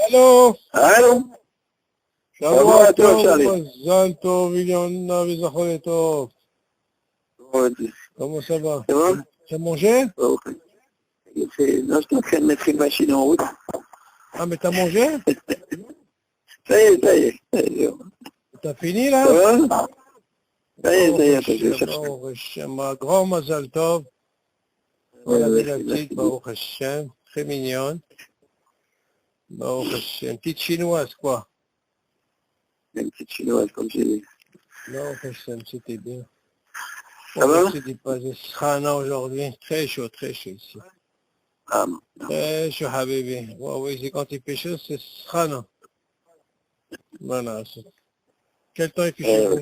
Allô? Allô? Shavua à toi, tov, Charlie. mazal tov, Yona, v'zachor tov. Comment ça va? Ça va? Tu as mangé? Ok. Non, je suis en train de mettre une machine en route. Ah, mais t'as mangé? Ça y est, ça y est. T'as fini, Ça là? va? Ça y est, ça y est, attends, je cherche. Baruch Hashem, un grand mazal tov. Ouais, Elle a mis la merci, petite, merci. Baruch Hashem, très mignonne. Baruch Hashem, petite chinoise, quoi. Une petite chinoise, comme j'ai dit. Baruch Hashem, c'était bien. Ça va? Je dis pas, c'est Srana aujourd'hui, très chaud ici. Ah, non. Très chaud, habibi. Ouais, oui, c'est quand il fait chaud, c'est Srana. Voilà. Quel temps il fait chez vous?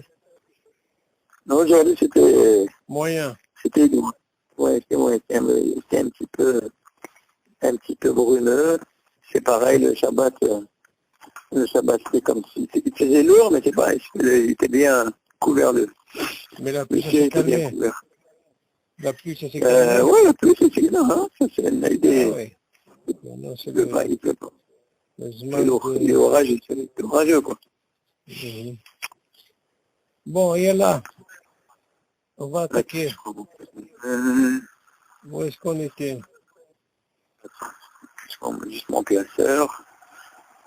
Non, aujourd'hui, c'était Moyen. doux. Ouais, c'est moyen. C'était un petit peu brumeux. C'est pareil, le Shabbat, c'était comme si, il faisait lourd, mais c'est pareil, il était bien couvert de, Mais la le pluie, ça ciel s'est était bien calmé. couvert. La pluie, ça s'est calmé. Ouais, la pluie, c'est non, hein, ça, c'est une Ah idée. oui. Maintenant, c'est Il pleut pas, il pleut pas. le C'est zman lourd, il est orageux, c'est orageux, quoi. Bon, et là, on va attaquer. Où est-ce qu'on était? On m'a juste mon classeur,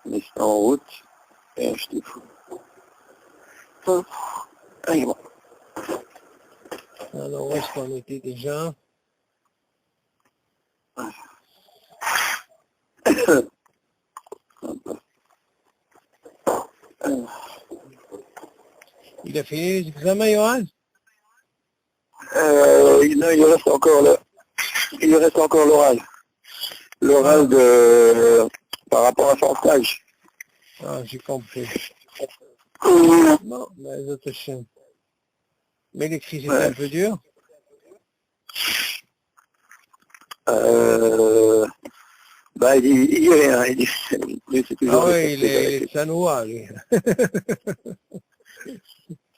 on est en route, et je te fous. Hop, allez, bon. Alors, où est-ce qu'on était déjà? Il a fini les examens, Johan? Non, il reste encore l'oral. L'oral par rapport à son stage. Ah, j'ai compris. Non, mais les autres chiens. Mais l'écrit, c'était un peu dur. Bah, il dit rien, il dit, c'est toujours Ah le oui, il fait est sanois, lui.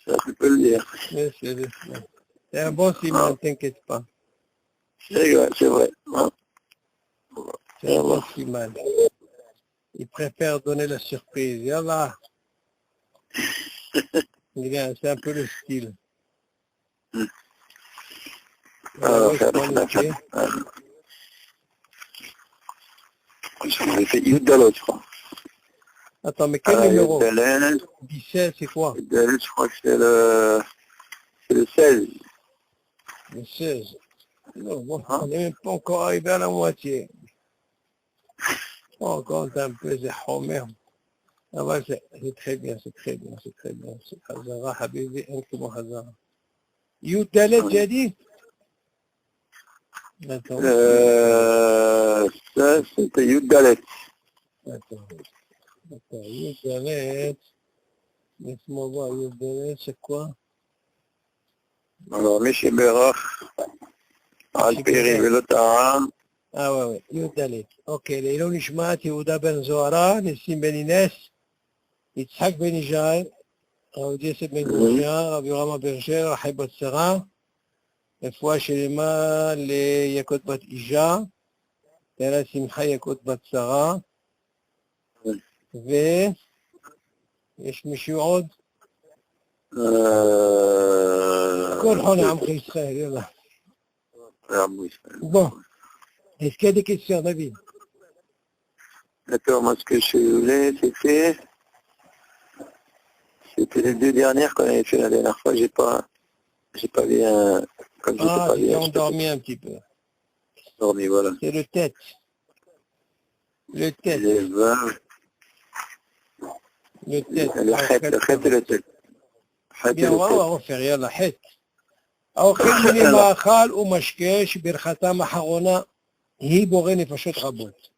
ça, tu peux le dire. Mais c'est un bon siman, t'inquiète pas. C'est vrai. Hein. C'est un bon siman. Il préfère donner la surprise. Yallah. C'est un peu le style. Alors, où est-ce qu'on était? J'ai fait Yudalot, je crois. Attends, mais quel numéro? Yudalot, 17, c'est quoi? je crois que c'est le 16. Le 16. Non, bon, on n'est même pas encore arrivé à la moitié. On compte un peu, c'est Homer. Ah ouais, c'est très bien, c'est très bien. C'est Hazara, Habibi, Inkumo Hazara. Yudalet, j'ai dit? Attends, Ça, c'était Yudalet. attends, Yudalet. Laisse-moi voir, Yudalet, c'est quoi? Alors, Miché Berach, Al-Peri Velotara. Ah ouais, Yudalet. Ok, לעילוי נשמת יהודה בן זוהרה, ניסים בן אינס, יצחק בן ישי, רבי יוסף בן גרושיה, רבי יורם אברג'ל, רחל בת שרה, רפואה שלמה ליקות בת אישה, תהלה שמחה יקות בת שרה, ויש מישהו עוד? כל חולי עמך ישראל, יאללה. Bon, est-ce qu'il y a des questions, David? D'accord, moi ce que je voulais, c'était les deux dernières qu'on avait fait la dernière fois, j'ai pas bien, comme j'étais pas Tu t'es bien. endormi un petit peu. Endormi, voilà. C'est le tête. Le tête. Les 20, Le tête. le chet et le tête. Bien, on va refaire, yallah, het. האוכל מיני מאכל ומשקה שברכתם אחרונה היא בורא נפשות רבות.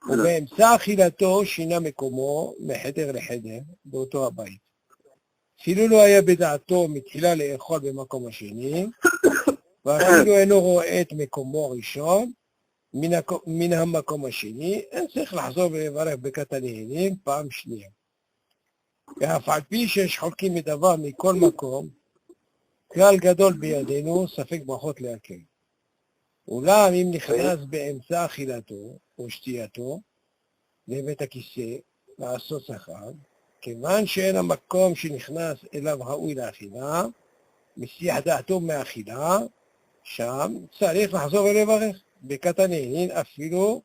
ובאמצע אכילתו שינה מקומו מחדר לחדר באותו הבית. אפילו לא היה בדעתו מתחילה לאכול במקום השני, ואפילו אינו רואה את מקומו הראשון מן המקום השני, אין צריך לחזור ולברך ברכת הנהנים פעם שנייה. ואף על פי שיש חולקים מדבר מכל מקום, כלל גדול בידינו, ספק ברכות להקל. אולם אם נכנס באמצע אכילתו או שתייתו, לבית הכיסא, לעשות שכר, כיוון שאין המקום שנכנס אליו ראוי לאכילה, מסיח דעתו מאכילה, שם צריך לחזור ולברך. ברכת הנהנין אפילו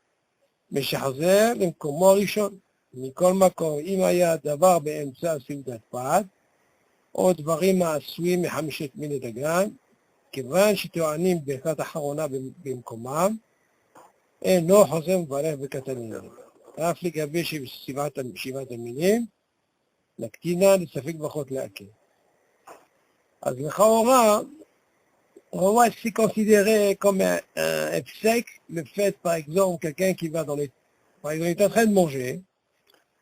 משחזר למקומו הראשון. מכל מקום, אם היה דבר באמצע סעודת פת, או דברים העשויים מחמשת מיני דגן, כיוון שטוענים ברכת אחרונה במקומם, אינו חוזר מברך ברכת הנהנין. אף לגבי שבעת המינים, נקטינה לספק ברכות להקל. אז לכאורה, on va se considérer comme un psek, le fait, par exemple, quelqu'un qui va dans les... Par exemple, il est en train de manger,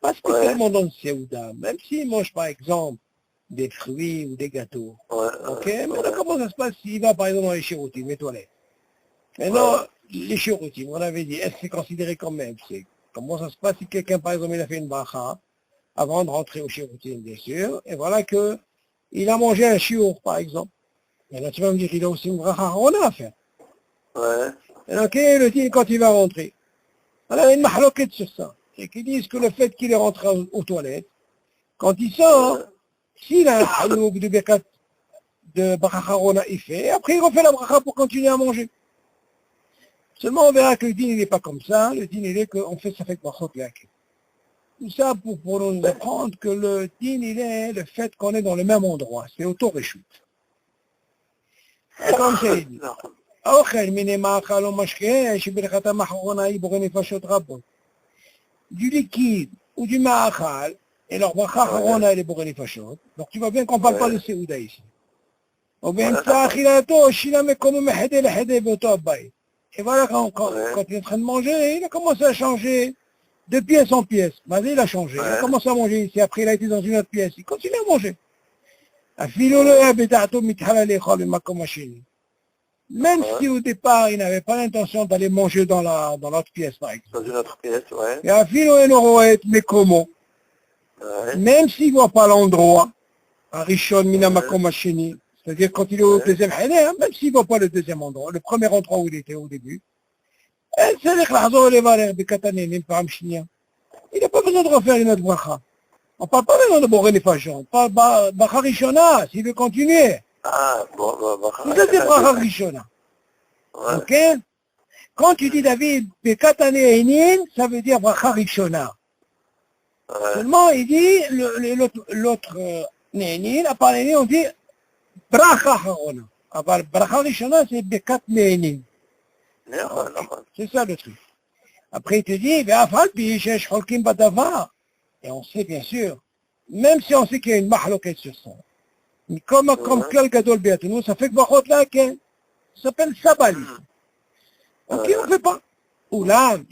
pas spécialement dans le Séouda, même s'il mange, par exemple, des fruits ou des gâteaux. Ok, maintenant, comment ça se passe s'il va, par exemple, dans les chéroutines, les toilettes? Maintenant, les chéroutines, on avait dit, est-ce que c'est considéré comme un psek? Comment ça se passe si quelqu'un, par exemple, il a fait une bracha, avant de rentrer aux chéroutines, bien sûr, et voilà que il a mangé un chiour, par exemple. Et là, tu vas me dire qu'il a aussi une bracha à faire. Et donc, quel est le din quand il va rentrer? Alors, il y a une mahloquette sur ça. Et qui disent que le fait qu'il est rentré aux toilettes, quand il sort, s'il a un halouk de birkat de bracha rona, il fait, après il refait la bracha pour continuer à manger. Seulement, on verra que le din, il n'est pas comme ça. Le din, il est qu'on fait ça fait brachot l'akil. Tout ça pour nous apprendre que le din, il est le fait qu'on est dans le même endroit. C'est auto-réchoute. comme c'est dit. אוכל מיני מאכל או משקה שברכתם האחרונה היא בורא נפשות רבות. Du liquide ou du מאכל, et leur ברכה האחרונה elle est בורא נפשות. Donc tu vois bien qu'on ne parle pas de סעודה ici. ובאמצע אכילתו שינה מקומו מחדה לחדה באותו הבית. Et voilà, quand il est en train de manger, il a commencé à changer de pièce en pièce. Vas-y, il a changé. Il a commencé à manger ici. Après, il a été dans une autre pièce. Il continue à manger. Même si au départ, il n'avait pas l'intention d'aller manger dans l'autre pièce, par exemple. Dans une autre pièce, ouais. Mais comment? Même s'il ne voit pas l'endroit, à Rishon Minamakom Hasheni, c'est-à-dire quand il est au deuxième Haner, même s'il ne voit pas le deuxième endroit, le premier endroit où il était au début, il n'a pas besoin de refaire une autre bracha. On ne parle pas maintenant de Boré Nefashon, on parle de bracha Rishona, s'il veut continuer. Ah, bon, Vous êtes des bracha Rishona. Ok? Quand tu dis David, Bekatane Einin, ça veut dire bracha Rishona. Seulement, il dit, l'autre Neinin, à part Neinin, on dit bracha Harona. Alors, bracha Rishona, c'est Bekat Neinin. C'est ça le truc. Après, il te dit, et on sait bien sûr, même si on sait qu'il y a une mahloquette sur ça, mais comme quel gadol beatenu, ça fait que brachot laquelle, ça s'appelle sabali. Ok, on ne fait pas. Oulam,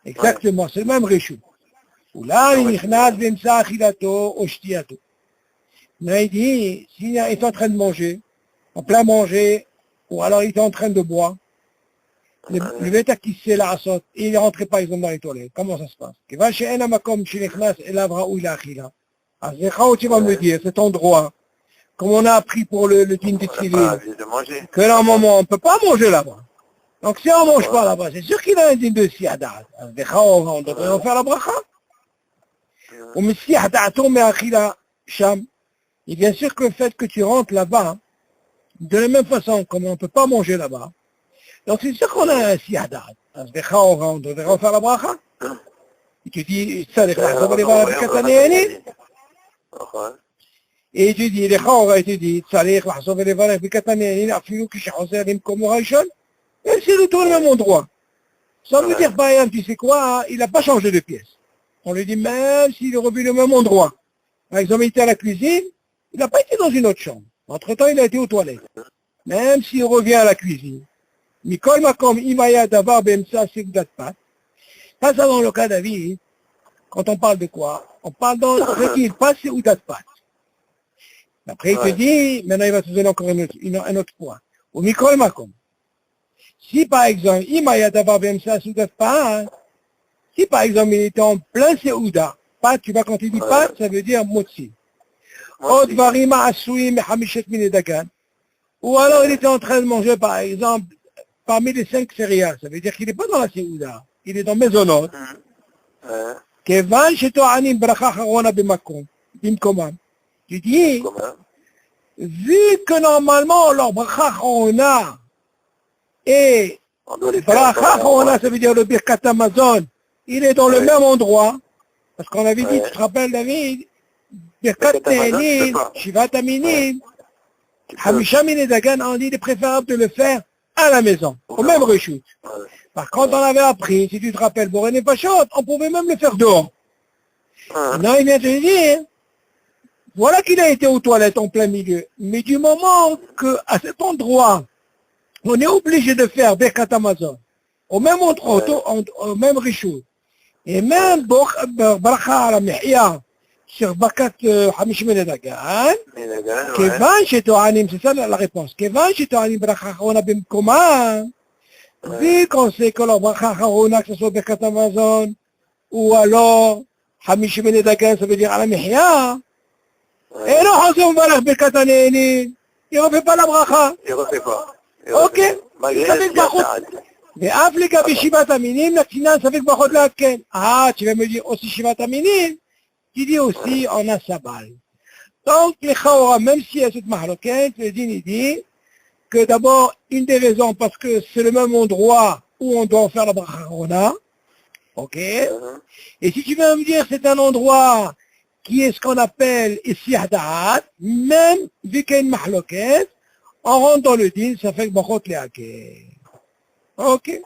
exactement, c'est le même réchou. Oulam, il nichnaz b'emsa achilato o shtiato. Mais il dit, s'il est en train de manger, en plein manger, ou alors il est en train de boire, le bêta qui sait la asot, il est rentré par exemple dans les toilettes. Comment ça se passe? Tu vas chez un makom, chez les classes, et là, où il a achila. Alors, tu vas me dire, cet endroit, comme on a appris pour le din de Tzilin, que là, un moment, on ne peut pas manger là-bas. Donc, si on ne mange pas là-bas, c'est sûr qu'il a un din de siadat. On devrait en faire la bracha. Ou mais siadat, on met achila, sham. Et bien sûr que le fait que tu rentres là-bas, de la même façon, comme on ne peut pas manger là-bas, donc c'est sûr qu'on a un siadat. On devrait en faire la bracha. Et tu dis, ça, les bracha, on va les voir avec Katanéani. Et tu dis, les bracha, tu dis, ça, les bracha, on va les voir avec Katanéani, afilou qui chaser comme Rachel, et c'est le tout au même endroit. Ça veut dire, par exemple, tu sais quoi, il n'a pas changé de pièce. On lui dit, même s'il est revenu au même endroit. Par exemple, il était à la cuisine, il n'a pas été dans une autre chambre. Entre-temps, il a été aux toilettes. Même s'il revient à la cuisine. Mikol Makom Imaya Davar Bemsa Sigdat Pat. Ça, dans le cas David, quand on parle de quoi? On parle dans ce qu'il passe Sigdat Pat. Après, il te dit, maintenant il va te donner encore un autre point. Ou Mikol Makom. Si par exemple, Imaya Davar Bemsa Sigdat Pat, si par exemple il était en plein Seouda, Pat, tu vois quand il dit Pat, ça veut dire Motsi. Ou alors il était en train de manger par exemple parmi les 5 céréales, ça veut dire qu'il n'est pas dans la séouda. il est dans Maisonot. כיוון שטוענים ברכה אחרונה במקומם. Tu dis, vu que normalement leur bracha אחרונה et bracha אחרונה, ça veut dire le Birkat Hamazon, il est dans le même endroit, parce qu'on avait dit, tu te rappelles David, Birkat Tehilim, Shivat Aminim, Hamisha Mine Dagan, on dit, il est préférable de le faire à la maison, au même rechute. Par contre, on avait appris, si tu te rappelles, Boré Pachot, on pouvait même le faire dehors. Maintenant, il vient te dire, voilà qu'il a été aux toilettes en plein milieu. Mais du moment qu'à cet endroit, on est obligé de faire Birkat Hamazon, au même endroit, au même rechute, et même Bracha ala Mihya, sur Birkat Hamish Mine Dagan, כיוון שטוענים, c'est ça la réponse, כיוון שטוענים ברכה אחרונה במקומם, vu qu'on sait que la bracha אחרונה, que ce soit Birkat Hamazon, ou alors Hamish Mine Dagan, ça veut dire ala Mihya, et non, on se va Birkat Haneinim, il ne refait pas la bracha. Il ne refait pas. Ok, ça fait que ואף לגבי שיבת המינים, נתינן ספק ברכות להקל. tu vas me dire aussi שיבת המינים, tu dis aussi on a sabal. Donc, les chaora, même si il y a cette mahloquette, le din il dit que d'abord, une des raisons, parce que c'est le même endroit où on doit faire la bracha Harona, ok, et si tu veux me dire c'est un endroit qui est ce qu'on appelle Issih Da'at, même vu qu'il y a une mahloquette, on rentre dans le din, ça fait que bachot lehakel. Ok.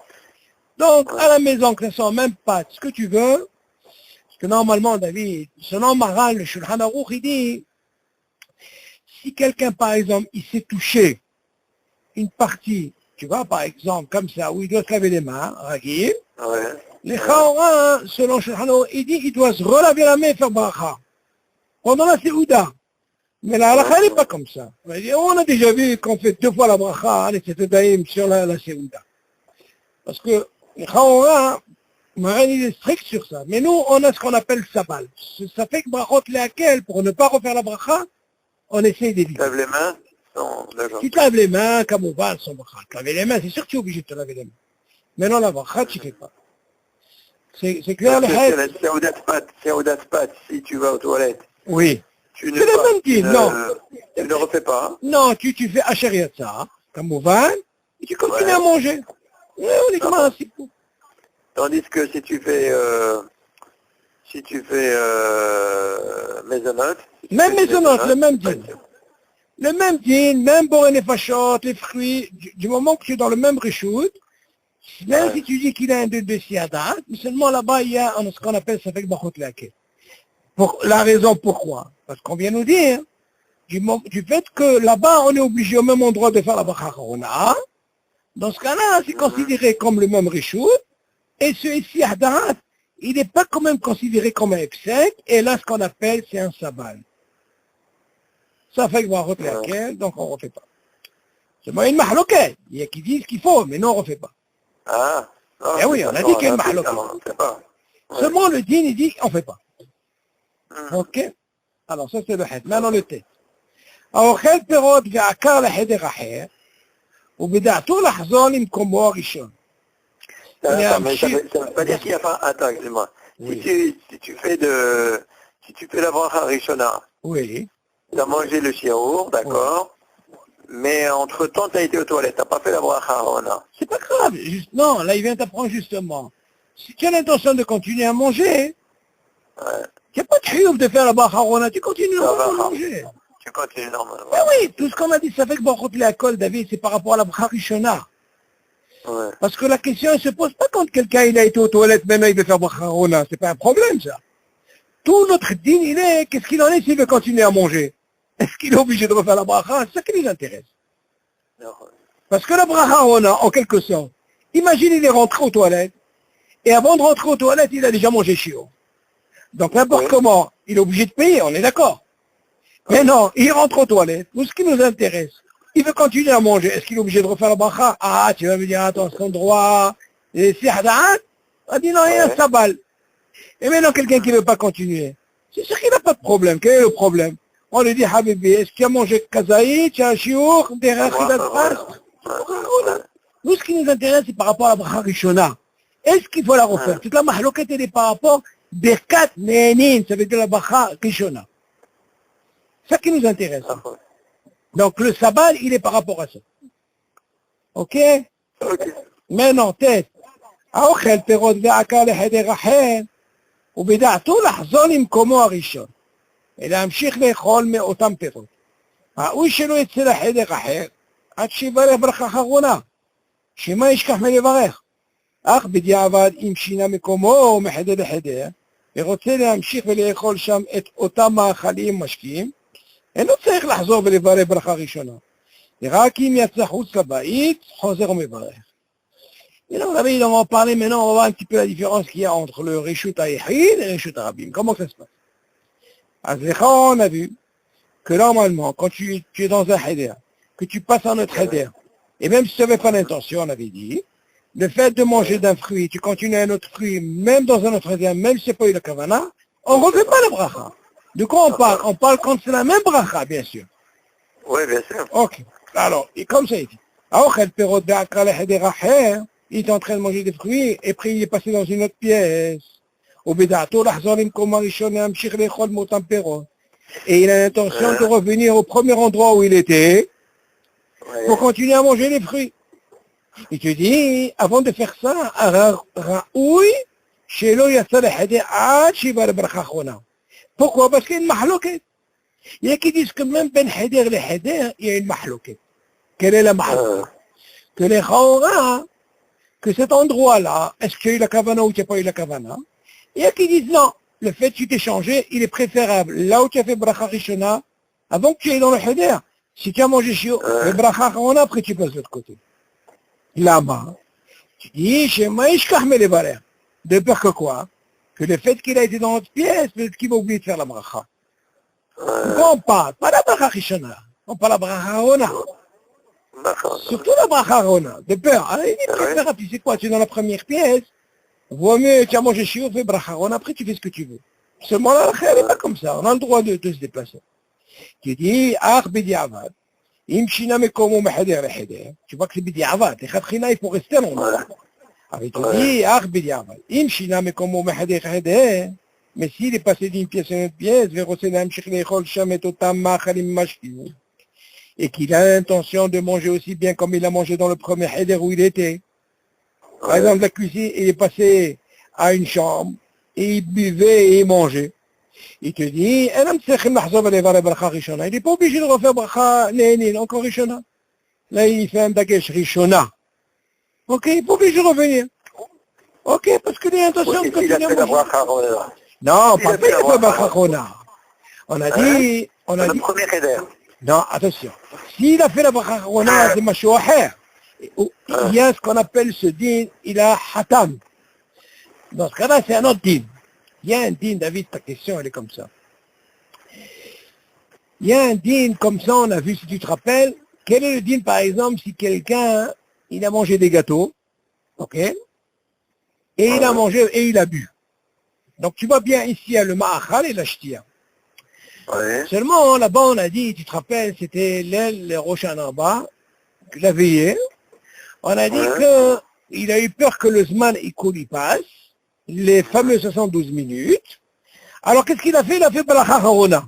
Donc, à la maison, que ce soit même pas ce que tu veux, parce que normalement, David, selon Maran, le Shulchan Aruch, il dit, si quelqu'un, par exemple, il s'est touché une partie, tu vois, par exemple, comme ça, où il doit se laver les mains, Ragil, les Chaora, selon Shulchan Aruch, il dit qu'il doit se relaver la main et faire bracha. Pendant la Séouda. Mais la halakha n'est pas comme ça. On a déjà vu qu'on fait 2 fois la bracha, les Tzedaïm sur la Séouda. Parce que les Chaora, il est strict sur ça. Mais nous, on a ce qu'on appelle sabal. Ça fait que brachot lehakel, pour ne pas refaire la bracha, on essaie d'éviter. Tu laves les mains sans l'argent. Si tu laves les mains, comme on va, sans bracha. Tu laves les mains, c'est sûr que tu es obligé de te laver les mains. Mais non, la bracha, tu ne fais pas. C'est clair, le haït. C'est audace pat, si tu vas aux toilettes. Oui. Tu C'est le même dit, non. Tu ne refais pas. Non, tu fais Asheriyatsa, comme on va, et tu continues à manger. Oui, on est comme un sipou. Tandis que si tu fais maisonnote. Même maisonnote, le même din. Le même din, même boré nefashot, les fruits, du moment que tu es dans le même reshoot, même si tu dis qu'il a un de siadat, mais seulement là-bas, il y a ce qu'on appelle ça fait que bachot lehakel. Pour la raison pourquoi? Parce qu'on vient nous dire, du fait que là-bas, on est obligé au même endroit de faire la bracha Harona. Dans ce cas-là, c'est considéré comme le même reshoot, et ce ici, Hadarat, il n'est pas quand même considéré comme un exec, et là, ce qu'on appelle, c'est un sabal. Ça fait que va refaire laquelle, donc on ne refait pas. C'est moi une mahloquette. Il y a qui disent qu'il faut, mais non, on ne refait pas. Ah, non, eh oui, on a dit qu'il y a une mahloquette. Seulement le din, il dit qu'on ne fait pas. Ok? Alors, ça, c'est le had. Maintenant, le tête. האוכל פירות ועקר לחדר אחר, ובדעתו לחזור למקומו הראשון. Ça veut pas dire qu'il y a pas... Attends, excuse-moi. Si tu fais la bracha Rishona, oui. tu as mangé le shiur, d'accord, mais entre-temps, tu as été aux toilettes, tu n'as pas fait la bracha Harona. C'est pas grave. Non, là, il vient t'apprendre justement. Si tu as l'intention de continuer à manger, il n'y a pas de chiouf de faire la bracha Harona, tu continues à manger. Tu continues normalement. Oui, tout ce qu'on a dit, ça fait que Baruch Leakol, David, c'est par rapport à la bracha Rishona. Ouais. Parce que la question ne se pose pas quand quelqu'un il a été aux toilettes, maintenant il veut faire bracha Harona. C'est pas un problème, ça. Tout notre din, il est, qu'est-ce qu'il en est s'il veut continuer à manger? Est-ce qu'il est obligé de refaire la bracha? C'est ça qui nous intéresse. Non. Parce que la bracha Harona, en quelque sorte, imagine il est rentré aux toilettes, et avant de rentrer aux toilettes, il a déjà mangé chiot. Donc n'importe comment, il est obligé de payer, on est d'accord. Mais non, il rentre aux toilettes. Nous, ce qui nous intéresse, il veut continuer à manger. Est-ce qu'il est obligé de refaire la bracha? Ah, tu vas me dire, attends, cet endroit, et si Hadat, on dit non, il y a un sabal. Et maintenant, quelqu'un qui ne veut pas continuer, c'est sûr qu'il n'a pas de problème. Quel est le problème? On lui dit, Habibi, est-ce qu'il a mangé kazaï, tu as un chiour, derrière Khidat Pras? Nous, ce qui nous intéresse, c'est par rapport à la bracha Rishona. est-ce qu'il faut la refaire? Toute la mahloquette, elle est par rapport Birkat Ne'enin, ça veut dire la bracha Rishona. C'est ça qui nous intéresse. Donc le sabbat, il est par rapport à ça. Ok? maintenant tête. האוכל פירות ועקר לחדר אחר, ובדעתו לחזור למקומו הראשון, ולהמשיך לאכול מאותם פירות. ראוי שלא יצא לחדר אחר, עד שיברך ברכה אחרונה, שמה ישכח מלברך. אך בדיעבד אם שינה מקומו מחדר לחדר, ורוצה להמשיך ולאכול שם את אותם מאכלים משקיעים, אינו צריך לחזור ולברך ברכה ראשונה. רק אם יצא חוץ לבית, חוזר ומברך. Et donc, on va parler maintenant, on va voir un petit peu la différence qu'il y a entre le Rishut HaYechid et le Rishut HaRabim. Comment ça se passe? On a vu que normalement, quand tu es dans un Heder, que tu passes un autre Heder, et même si tu n'avais pas l'intention, on avait dit, le fait de manger d'un fruit, tu continues un autre fruit, même dans un autre Heder, même si ce n'est pas eu le Kavana, on ne refait pas le bracha. De quoi on parle? On parle quand c'est la même bracha, bien sûr. Oui, bien sûr. Ok. Alors, et comme ça, il dit, il est en train de manger des fruits, et puis il est passé dans une autre pièce. Et il a l'intention de revenir au premier endroit où il était, pour continuer à manger les fruits. Et tu dis, avant de faire ça, pourquoi? Parce qu'il y a une mahloquette. Il y a qui disent que même ben heder le heder, il y a une mahloquette. Quelle est la mahloquette? Que les Chaora, que cet endroit-là, est-ce qu'il y a eu la kavana ou qu'il n'y a pas eu la kavana? Il y a qui disent non, le fait que tu t'es changé, il est préférable. Là où tu as fait bracha rishona, avant que tu ailles dans le heder, si tu as mangé shio, le bracha rishona, après tu passes de l'autre côté. Là-bas, tu dis, chez Maïshkah Melevaler, de peur que quoi? Que le fait qu'il a été dans notre pièce, peut-être qu'il va oublier de faire la bracha. Pourquoi on parle? Pas la bracha rishona, on parle la bracha rishona. Surtout la bracha rishona, de peur. Alors, il est préférable, tu sais quoi, tu es dans la première pièce, vaut mieux, tu as mangé shio, fais bracha rishona, après tu fais ce que tu veux. Seulement là, elle n'est pas comme ça, on a le droit de se déplacer. Tu dis, bidi-avad. Tu vois que c'est bidi-avad, les khatrina, il faut rester longtemps. Alors tu dis, mais s'il est passé d'une pièce à une autre pièce, et qu'il a l'intention de manger aussi bien comme il a mangé dans le premier heder où il était. Par exemple, la cuisine, il est passé à une chambre, et il buvait et il mangeait. Il te dit, il n'est pas obligé de refaire bracha ne'enin, encore rishona. Là, il fait un dagesh rishona. Ok, il n'est pas obligé de revenir. Ok, parce qu'il a l'intention de continuer à manger. Non, pas fait la bracha rishona. On a dit... Le premier heder. Non, attention. S'il a fait la bracha rishona, c'est mashu aher. Il y a ce qu'on appelle ce din, il a hatam. Dans ce cas-là, c'est un autre din. Il y a un din, David, ta question, elle est comme ça. Il y a un din comme ça, on a vu, si tu te rappelles, quel est le din, par exemple, si quelqu'un, il a mangé des gâteaux, ok, et il a mangé, et il a bu. Donc tu vois bien, ici, il y a le ma'achal et la shtia. Seulement, là-bas, on a dit, tu te rappelles, c'était l'aile, le Rosh Hashanah, la veillée. On a dit qu'il a eu peur que le Zman, il passe, les fameux 72 minutes. Alors, qu'est-ce qu'il a fait? Il a fait bracha harona.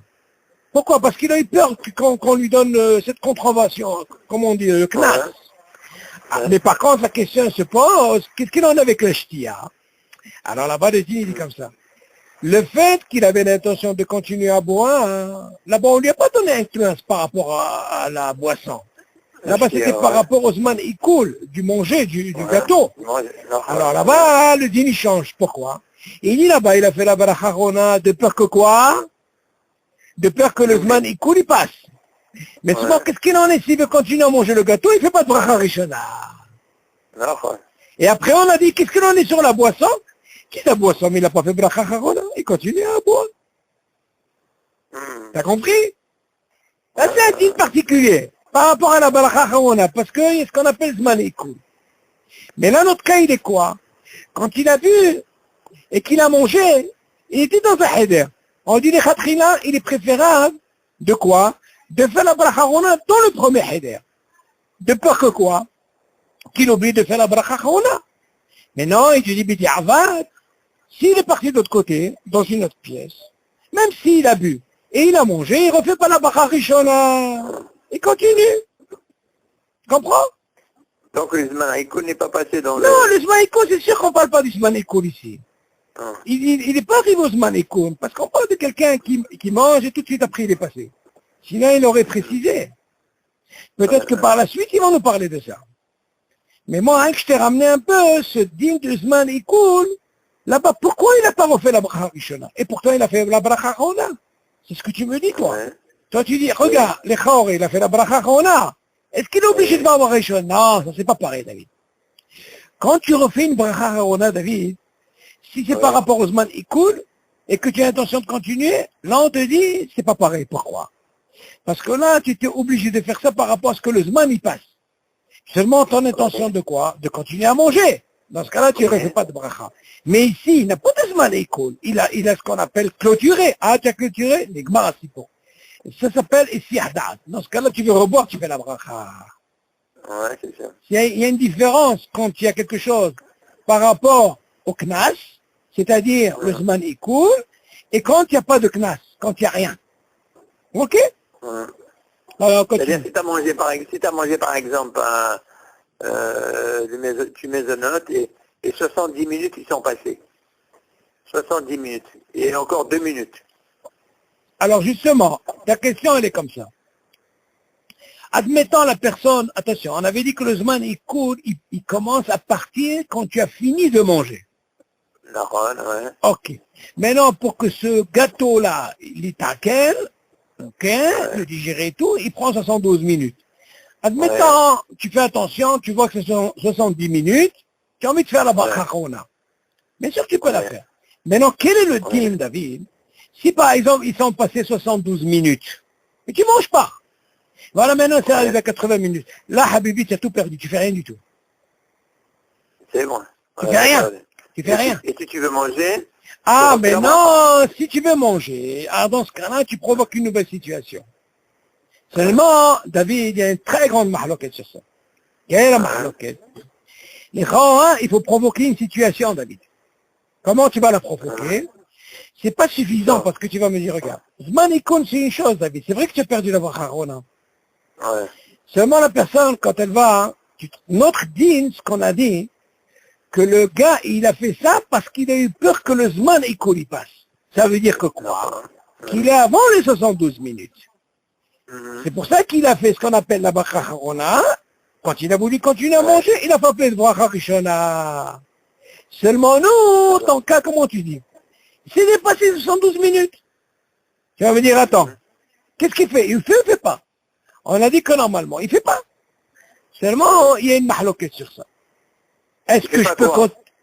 Pourquoi? Parce qu'il a eu peur qu'on lui donne cette contravention, comme on dit, le knas. Mais par contre, la question se pose, qu'est-ce qu'il en a avec la shtia? Alors là-bas, le dit comme ça. Le fait qu'il avait l'intention de continuer à boire, là-bas, on ne lui a pas donné un knas par rapport à la boisson. Là-bas, c'était par rapport au Zman Ikoul, du manger, du gâteau. Alors là-bas, le dîner change. Pourquoi? Il dit là-bas, il a fait la bracha harona de peur que quoi? De peur que le Zman Ikoul, il passe. Mais souvent, qu'est-ce qu'il en est? S'il veut continuer à manger le gâteau, il ne fait pas de bracha rishona. Et après, on a dit, qu'est-ce qu'il en est sur la boisson? Qui la boisson? Mais il n'a pas fait bracha harona. Il continue à boire. T'as compris? Là, c'est un dîner particulier. Par rapport à la bracha harona, parce qu'il y a ce qu'on appelle Zman Ikoul. Mais là, notre cas, il est quoi? Quand il a bu et qu'il a mangé, il était dans un heder. On dit les khatrina, il est préférable de quoi? De faire la bracha harona dans le premier heder. De peur que quoi? Qu'il oublie de faire la bracha harona. Maintenant, il te dit, B'di'avad, s'il est parti de l'autre côté, dans une autre pièce, même s'il a bu et il a mangé, il ne refait pas la bracha rishona. Il continue. Tu comprends? Donc le Zman Haïkoul n'est pas passé dans Non, le Zman Haïkoul, c'est sûr qu'on ne parle pas du Zman Haïkoul ici. Ah. Il n'est pas arrivé au Zman Haïkoul, parce qu'on parle de quelqu'un qui mange et tout de suite après il est passé. Sinon, il aurait précisé. Peut-être que par la suite, ils vont nous parler de ça. Mais moi, hein, que je t'ai ramené un peu ce digne de Zman Haïkoul, là-bas, pourquoi il n'a pas refait la bracha rishona? Et pourtant, il a fait la bracha rona. C'est ce que tu me dis, toi. Ouais. Toi, tu dis, regarde, les Chaor, il a fait la bracha rona. Est-ce qu'il est obligé de faire la bracha rishona? Non, ça c'est pas pareil, David. Quand tu refais une bracha rona, David, si c'est par rapport au Zman Haïkoul, et que tu as l'intention de continuer, là, on te dit, c'est pas pareil. Pourquoi? Parce que là, tu étais obligé de faire ça par rapport à ce que le Zman y passe. Seulement ton intention de quoi? De continuer à manger. Dans ce cas-là, tu ne refais pas de bracha. Mais ici, il n'a pas de Zman Haïkoul. Il a ce qu'on appelle clôturer. Ah, tu as clôturé? L'igmar asipo. Ça s'appelle Issihdat. Dans ce cas-là, tu veux reboire, tu fais la bracha. Ouais, c'est ça. Il y a une différence quand il y a quelque chose par rapport au knas, c'est-à-dire le Zman Haïkoul, et quand il n'y a pas de knas, quand il n'y a rien. Ok? Ouais. Alors, C'est-à-dire, si tu as mangé par exemple, tu maisonnotes et 70 minutes ils sont passés. 70 minutes. Et encore 2 minutes. Alors justement, ta question elle est comme ça. Admettant la personne, attention, on avait dit que le Zman il commence à partir quand tu as fini de manger. D'accord, ouais. Ok. Maintenant, pour que ce gâteau-là, il est taquel, ok, le digérer et tout, il prend 72 minutes. Admettant, tu fais attention, tu vois que ce sont 70 minutes, tu as envie de faire la bracha rona. Bien sûr que tu peux la faire. Maintenant, quel est le din, David? Si par exemple, ils sont passés 72 minutes, et tu ne manges pas. Voilà, maintenant, c'est arrivé à 80 minutes. Là, Habibi, tu as tout perdu, tu fais rien du tout. C'est bon. Tu fais rien. Tu fais rien. Et si tu veux manger? Ah, mais non, si tu veux manger, alors dans ce cas-là, tu provoques une nouvelle situation. Seulement, David, il y a une très grande mahloquette sur ça. Quelle est la mahloquette? Les grands, il faut provoquer une situation, David. Comment tu vas la provoquer? C'est pas suffisant parce que tu vas me dire, regarde, Zman Haïkoul, c'est une chose, David. C'est vrai que tu as perdu la bracha rona. Ouais. Seulement la personne, quand elle va, notre din, ce qu'on a dit, que le gars, il a fait ça parce qu'il a eu peur que le Zman Haïkoul y passe. Ça veut dire que quoi? Qu'il est avant les 72 minutes. C'est pour ça qu'il a fait ce qu'on appelle la bracha rona. Quand il a voulu continuer à manger, il a pas fait de bracha rishona. Seulement nous, ton cas, comment tu dis? C'est dépassé 72 minutes. Tu vas me dire, attends, qu'est-ce qu'il fait? Il fait ou il fait pas? On a dit que normalement, il fait pas. Seulement, il y a une mahloquette sur ça. Est-ce que je peux...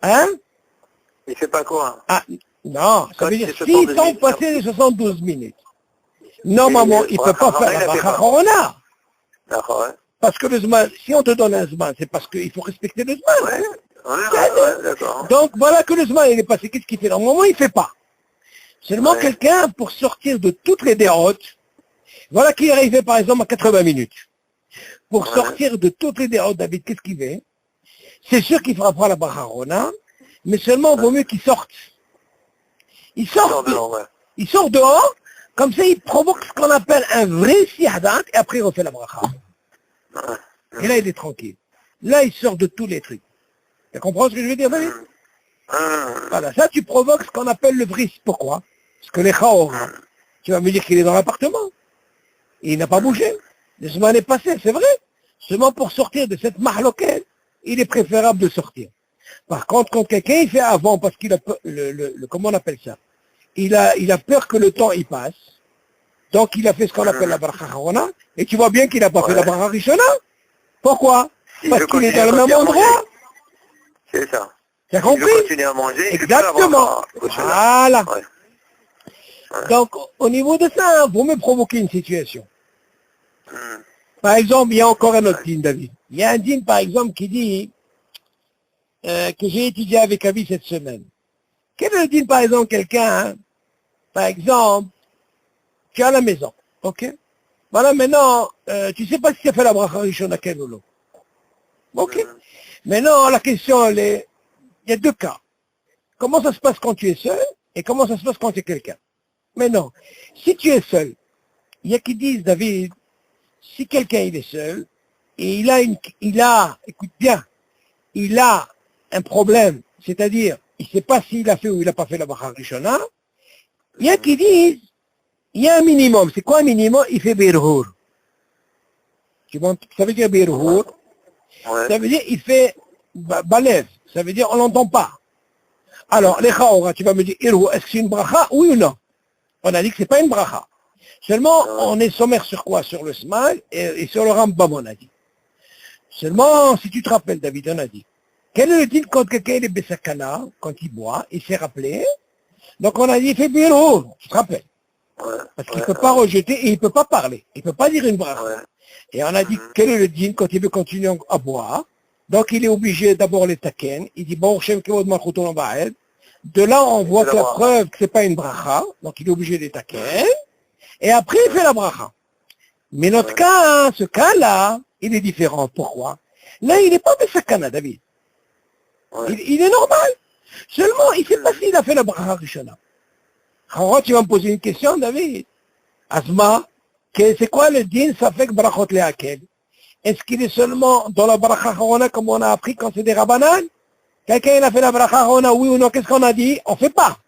Hein? Il fait pas quoi? Ah, non, ça veut dire, c'est s'ils 72 sont minutes, passés les 72 minutes, normalement, il ne peut pas faire la bracha rona. D'accord, ouais. Parce que le Zman, si on te donne un Zman, c'est parce qu'il faut respecter le Zman. Ouais, d'accord. Donc voilà que le Zman il est passé, qu'est-ce qu'il fait? Normalement, il ne fait pas. Seulement quelqu'un, pour sortir de toutes les déroutes, voilà qu'il est arrivé par exemple à 80 minutes. Pour sortir de toutes les déroutes, David, qu'est-ce qu'il fait? C'est sûr qu'il fera pas la bracha rona, mais seulement il vaut mieux qu'il sorte. Il sort dehors, comme ça il provoque ce qu'on appelle un vrai sihdat, et après il refait la bracha. Et là il est tranquille. Là il sort de tous les trucs. Tu comprends ce que je veux dire, David? Voilà, ça tu provoques ce qu'on appelle le bris. Pourquoi? Parce que les chaos, tu vas me dire qu'il est dans l'appartement. Il n'a pas bougé. Le Zman est passé, c'est vrai. Seulement pour sortir de cette mahloquette, il est préférable de sortir. Par contre, quand quelqu'un il fait avant, parce qu'il a peur, comment on appelle ça? Il a peur que le temps y passe. Donc il a fait ce qu'on appelle la bracha rona, et tu vois bien qu'il n'a pas fait la bracha rishona. Pourquoi? Parce qu'il est dans le même endroit. C'est ça. Tu as compris? Il veut continuer à manger. Exactement. Voilà. Donc, au niveau de ça, vous me provoquez une situation. Par exemple, il y a encore un autre din, David. Il y a un din, par exemple, qui dit que j'ai étudié avec Avi cette semaine. Quel est le din, par exemple, quelqu'un, par exemple, tu es à la maison, ok? Voilà, maintenant, tu ne sais pas si tu as fait la bracha rishona quel ou l'autre. Ok? Maintenant, la question, elle est, il y a deux cas. Comment ça se passe quand tu es seul et comment ça se passe quand tu es quelqu'un. Mais non, si tu es seul, il y a qui disent, David, si quelqu'un il est seul et écoute bien, il a un problème, c'est-à-dire, il ne sait pas s'il a fait ou il n'a pas fait la bracha rishona, il y a qui disent, il y a un minimum. C'est quoi un minimum? Il fait birhur. Ça veut dire birhur. Ouais. Ça veut dire il fait balève. Ça veut dire on l'entend pas. Alors, les chaora, tu vas me dire, est-ce que c'est une bracha? Oui ou non? On a dit que c'est pas une bracha. Seulement, on est sommaire sur quoi? Sur le smile et sur le Rambam, on a dit. Seulement, si tu te rappelles, David, on a dit, quel est le dit quand quelqu'un est besakana, quand il boit, il s'est rappelé? Donc on a dit, il fait birhur, tu te rappelles? Parce qu'il ne peut pas rejeter et il ne peut pas parler. Il ne peut pas dire une bracha. Et on a dit, quel est le din quand il veut continuer à boire? Donc il est obligé d'abord les taken. Il dit, bon, Shem Kevod Malchuton Ba'ed. De là, on voit que la preuve que ce n'est pas une bracha. Donc il est obligé de les taken. Et après, il fait la bracha. Mais notre cas, ce cas-là, il est différent. Pourquoi? Là, il n'est pas besakana, David. Il est normal. Seulement, il ne sait pas s'il a fait la bracha rishona. Alors, tu vas me poser une question, David. Asma, c'est quoi le din safek brachot lehakel? Est-ce qu'il est seulement dans la bracha harona comme on a appris quand c'est des rabanan? Quelqu'un il a fait la bracha harona, oui ou non? Qu'est-ce qu'on a dit? On ne fait pas.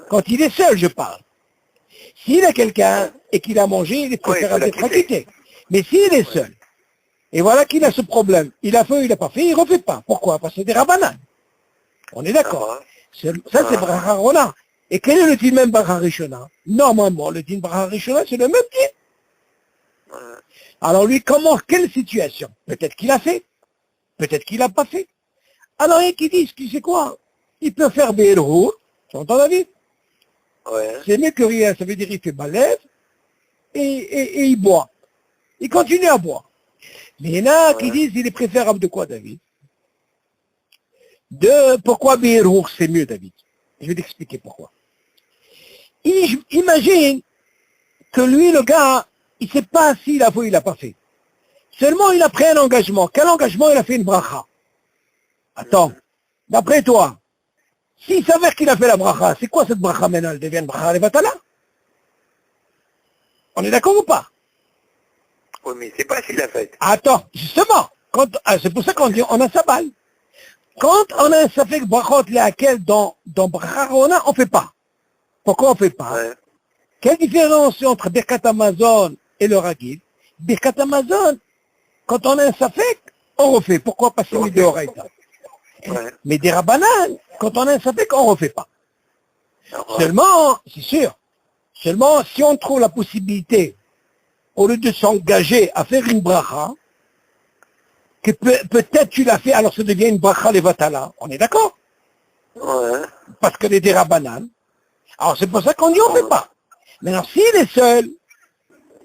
Quand il est seul, je parle. S'il a quelqu'un et qu'il a mangé, il est préférable d'être acquitté. Mais s'il est seul, et voilà qu'il a ce problème, il a fait ou il n'a pas fait, il ne refait pas. Pourquoi? Parce que c'est des rabanan. On est d'accord. Ça, c'est bracha harona. Et quel est le din même bracha rishona? Normalement, le din bracha rishona, c'est le même din. Alors lui, quelle situation? Peut-être qu'il a fait, peut-être qu'il n'a pas fait. Alors il y a qui disent, tu sais quoi? Il peut faire birhur, tu entends David? C'est mieux que rien, ça veut dire il fait balève et il boit. Il continue à boire. Mais il y en a qui disent, il est préférable de quoi, David? Pourquoi birhur c'est mieux, David? Je vais t'expliquer pourquoi. Imagine que lui, le gars, il ne sait pas s'il a fait ou il n'a pas fait. Seulement, il a pris un engagement. Quel engagement? Il a fait une bracha. Attends, d'après toi, s'il s'avère qu'il a fait la bracha, c'est quoi cette bracha maintenant? Elle devient une bracha levatala? On est d'accord ou pas? Oui, mais c'est pas s'il l'a fait. Attends, justement, c'est pour ça qu'on dit on a sa balle. Quand on a un safek brachot lehakel dans bracha rona, on ne fait pas. Pourquoi on ne fait pas? Quelle différence entre Birkat Hamazon et le Ragil? Birkat Hamazon, quand on a un safek, on refait. Pourquoi pas c'est mis de Horaïta? Mais des Rabbanan, quand on a un safek, on ne refait pas. Seulement, c'est sûr, seulement si on trouve la possibilité, au lieu de s'engager à faire une bracha, que peut-être tu l'as fait, alors ça devient une bracha levatala. On est d'accord? Parce que des Rabbanan. Alors c'est pour ça qu'on dit on ne fait pas. Maintenant, s'il est seul,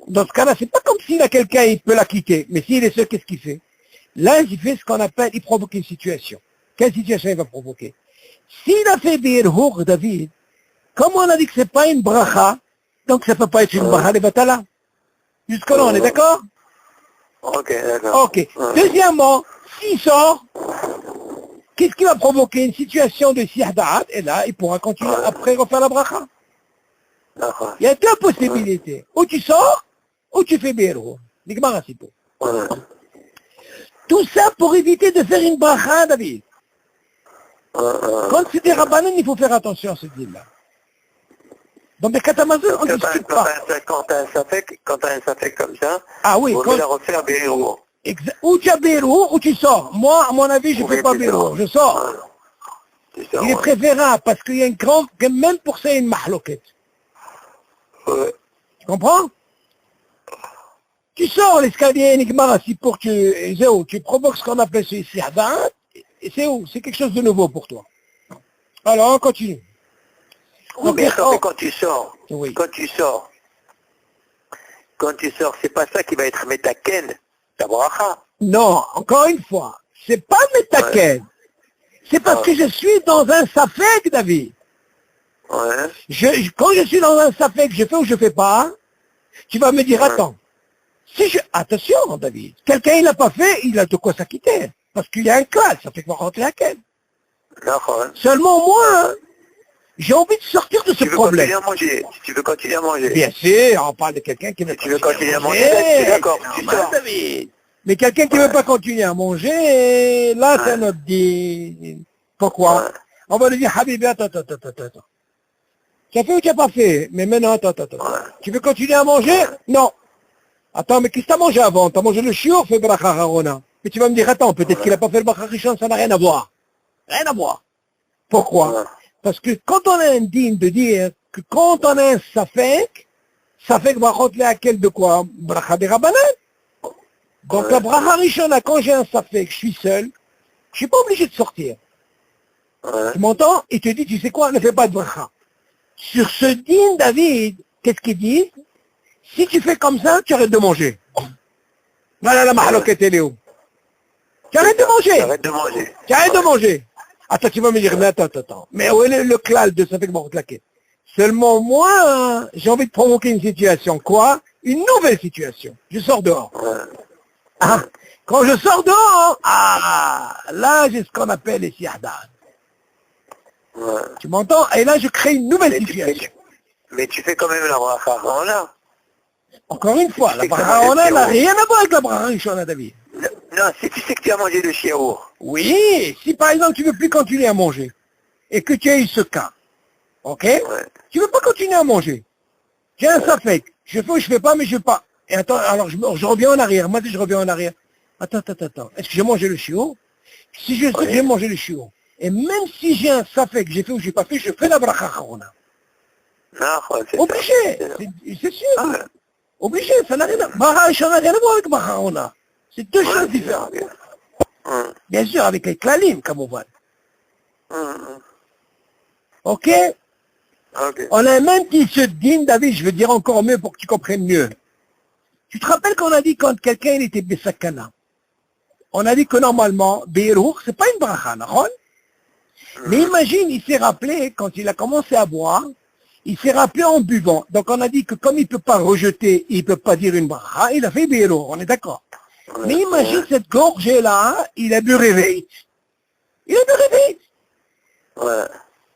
dans ce cas-là, c'est pas comme s'il a quelqu'un, il peut la quitter. Mais s'il est seul, qu'est-ce qu'il fait? Là, il fait ce qu'on appelle, il provoque une situation. Quelle situation il va provoquer? S'il a fait birhur, David, comme on a dit que c'est pas une bracha, donc ça peut pas être une bracha levatala. Jusque-là, on est d'accord? Ok, d'accord. Ok. Deuxièmement, s'il sort, qu'est-ce qui va provoquer? Une situation de sihda'at, et là, il pourra continuer après refaire la bracha. Il y a deux possibilités. Ou tu sors, ou tu fais birhur. L'igmara, c'est tout. Tout ça pour éviter de faire une bracha, David. Quand c'est des rabbanan, il faut faire attention à ce deal-là. Dans les katamazon, on ne discute pas. Quand tu as un safek comme ça, oui, on va la refaire birhur. Ou tu as birhur, ou tu sors. Moi, à mon avis, je ne fais pas birhur, je sors. Il est préférable, parce qu'il y a une grande, même pour ça, il y a une mahloket. Tu comprends? Tu sors l'escalier Enigma, si pour tu provoques ce qu'on appelle ce sihda'at, et c'est où? C'est quelque chose de nouveau pour toi. Alors, on continue. Oui, mais attends, mais quand tu sors, c'est pas ça qui va être metaken, ta bracha. Non, encore une fois, c'est pas metaken. C'est parce que je suis dans un safek, David. Quand je suis dans un safek, je fais ou je fais pas, tu vas me dire, attends, attention, David, quelqu'un il n'a pas fait, il a de quoi s'acquitter. Parce qu'il y a un cas, ça fait qu'on rentre laquelle. D'accord. Seulement moi, j'ai envie de sortir de ce problème. Si tu veux continuer à manger. Bien sûr, on parle de quelqu'un qui veut tu veux continuer à manger, c'est d'accord. C'est normal, David. Mais quelqu'un qui ne veut pas continuer à manger, là, c'est notre dit. Pourquoi? On va lui dire, Habibi, attends. Tu as fait ou tu n'as pas fait? Mais maintenant, attends. Tu veux continuer à manger? Non. Attends, mais qu'est-ce que tu as mangé avant? Tu as mangé le chiour, fait bracha harona. Mais tu vas me dire, attends, peut-être qu'il n'a pas fait le bracha rishon, ça n'a rien à voir. Rien à voir. Pourquoi? Parce que quand on est indigne de dire que quand on a un safek brachot lehakel de quoi? Bracha des rabbanan. Donc la bracha rishona, quand j'ai un safek, je suis seul, je suis pas obligé de sortir. Tu m'entends? Il te dit, tu sais quoi, ne fais pas de bracha. Sur ce din, David, qu'est-ce qu'il dit? Si tu fais comme ça, tu arrêtes de manger. Voilà la mahaloket elle est où? Tu arrêtes de manger. Tu arrêtes de manger. Attends, tu vas me dire, mais attends. Mais où est le clal de safek brachot lehakel? Seulement moi, j'ai envie de provoquer une situation. Quoi? Une nouvelle situation. Je sors dehors. Ah, quand je sors dehors, là, j'ai ce qu'on appelle les siahdad. Tu m'entends? Et là, je crée une nouvelle situation. Mais tu fais quand même la bracha harona. Encore une fois, la bracha harona n'a rien à voir avec la bracha rishona, David. Non, si tu sais que tu as mangé le chiour. Oui, si par exemple tu ne veux plus continuer à manger, et que tu as eu ce cas, ok? Tu ne veux pas continuer à manger. J'ai un safek. Je fais ou je fais pas, mais je ne veux pas. Et attends, alors je reviens en arrière. Moi, je reviens en arrière. Attends. Est-ce que j'ai mangé le chiot? Si je sais que j'ai mangé le chiot, et même si j'ai un safek, j'ai fait ou j'ai pas fait, je fais la bracha harona. Obligé, c'est sûr. Obligé, ça n'a rien à voir. Bracha rishona n'a rien à voir avec bracha harona. C'est deux choses différentes. Bien sûr, avec les klalim, comme on voit. Ok? On a même qui se dit, David, je veux dire encore mieux pour que tu comprennes mieux. Tu te rappelles qu'on a dit quand quelqu'un il était besakana, on a dit que normalement, Beirhouk, c'est pas une bracha, non? Mais imagine, il s'est rappelé, quand il a commencé à boire, il s'est rappelé en buvant. Donc on a dit que comme il ne peut pas rejeter, il ne peut pas dire une bracha, il a fait Beirhouk, on est d'accord. Mais imagine cette gorgée-là, il a bu réveil.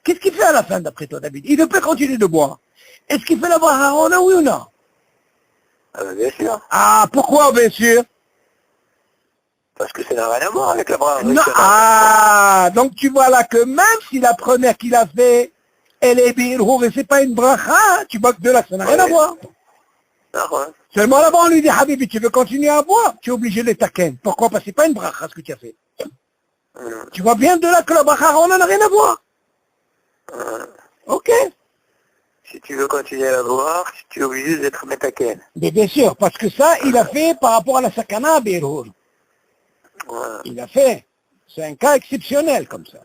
Qu'est-ce qu'il fait à la fin, d'après toi, David? Il ne peut continuer de boire. Est-ce qu'il fait la bracha harona, oui ou non? Bien sûr. Ah, pourquoi, bien sûr? Parce que ça n'a rien à voir avec la bracha rishona. Donc tu vois là que même si la première qu'il a fait, elle est birhour et c'est pas une bracha, tu vois que de là, ça n'a rien à voir. Seulement là-bas, on lui dit, Habibi, tu veux continuer à boire? Tu es obligé de les taquiner. Pourquoi? Parce que c'est pas une bracha ce que tu as fait. Tu vois bien de là que la bracha harona n'a rien à voir. Ok? Si tu veux continuer à boire, tu es obligé d'être metaken. Mais bien sûr, parce que ça, il a fait par rapport à la sakana birhour. Il a fait. C'est un cas exceptionnel comme ça.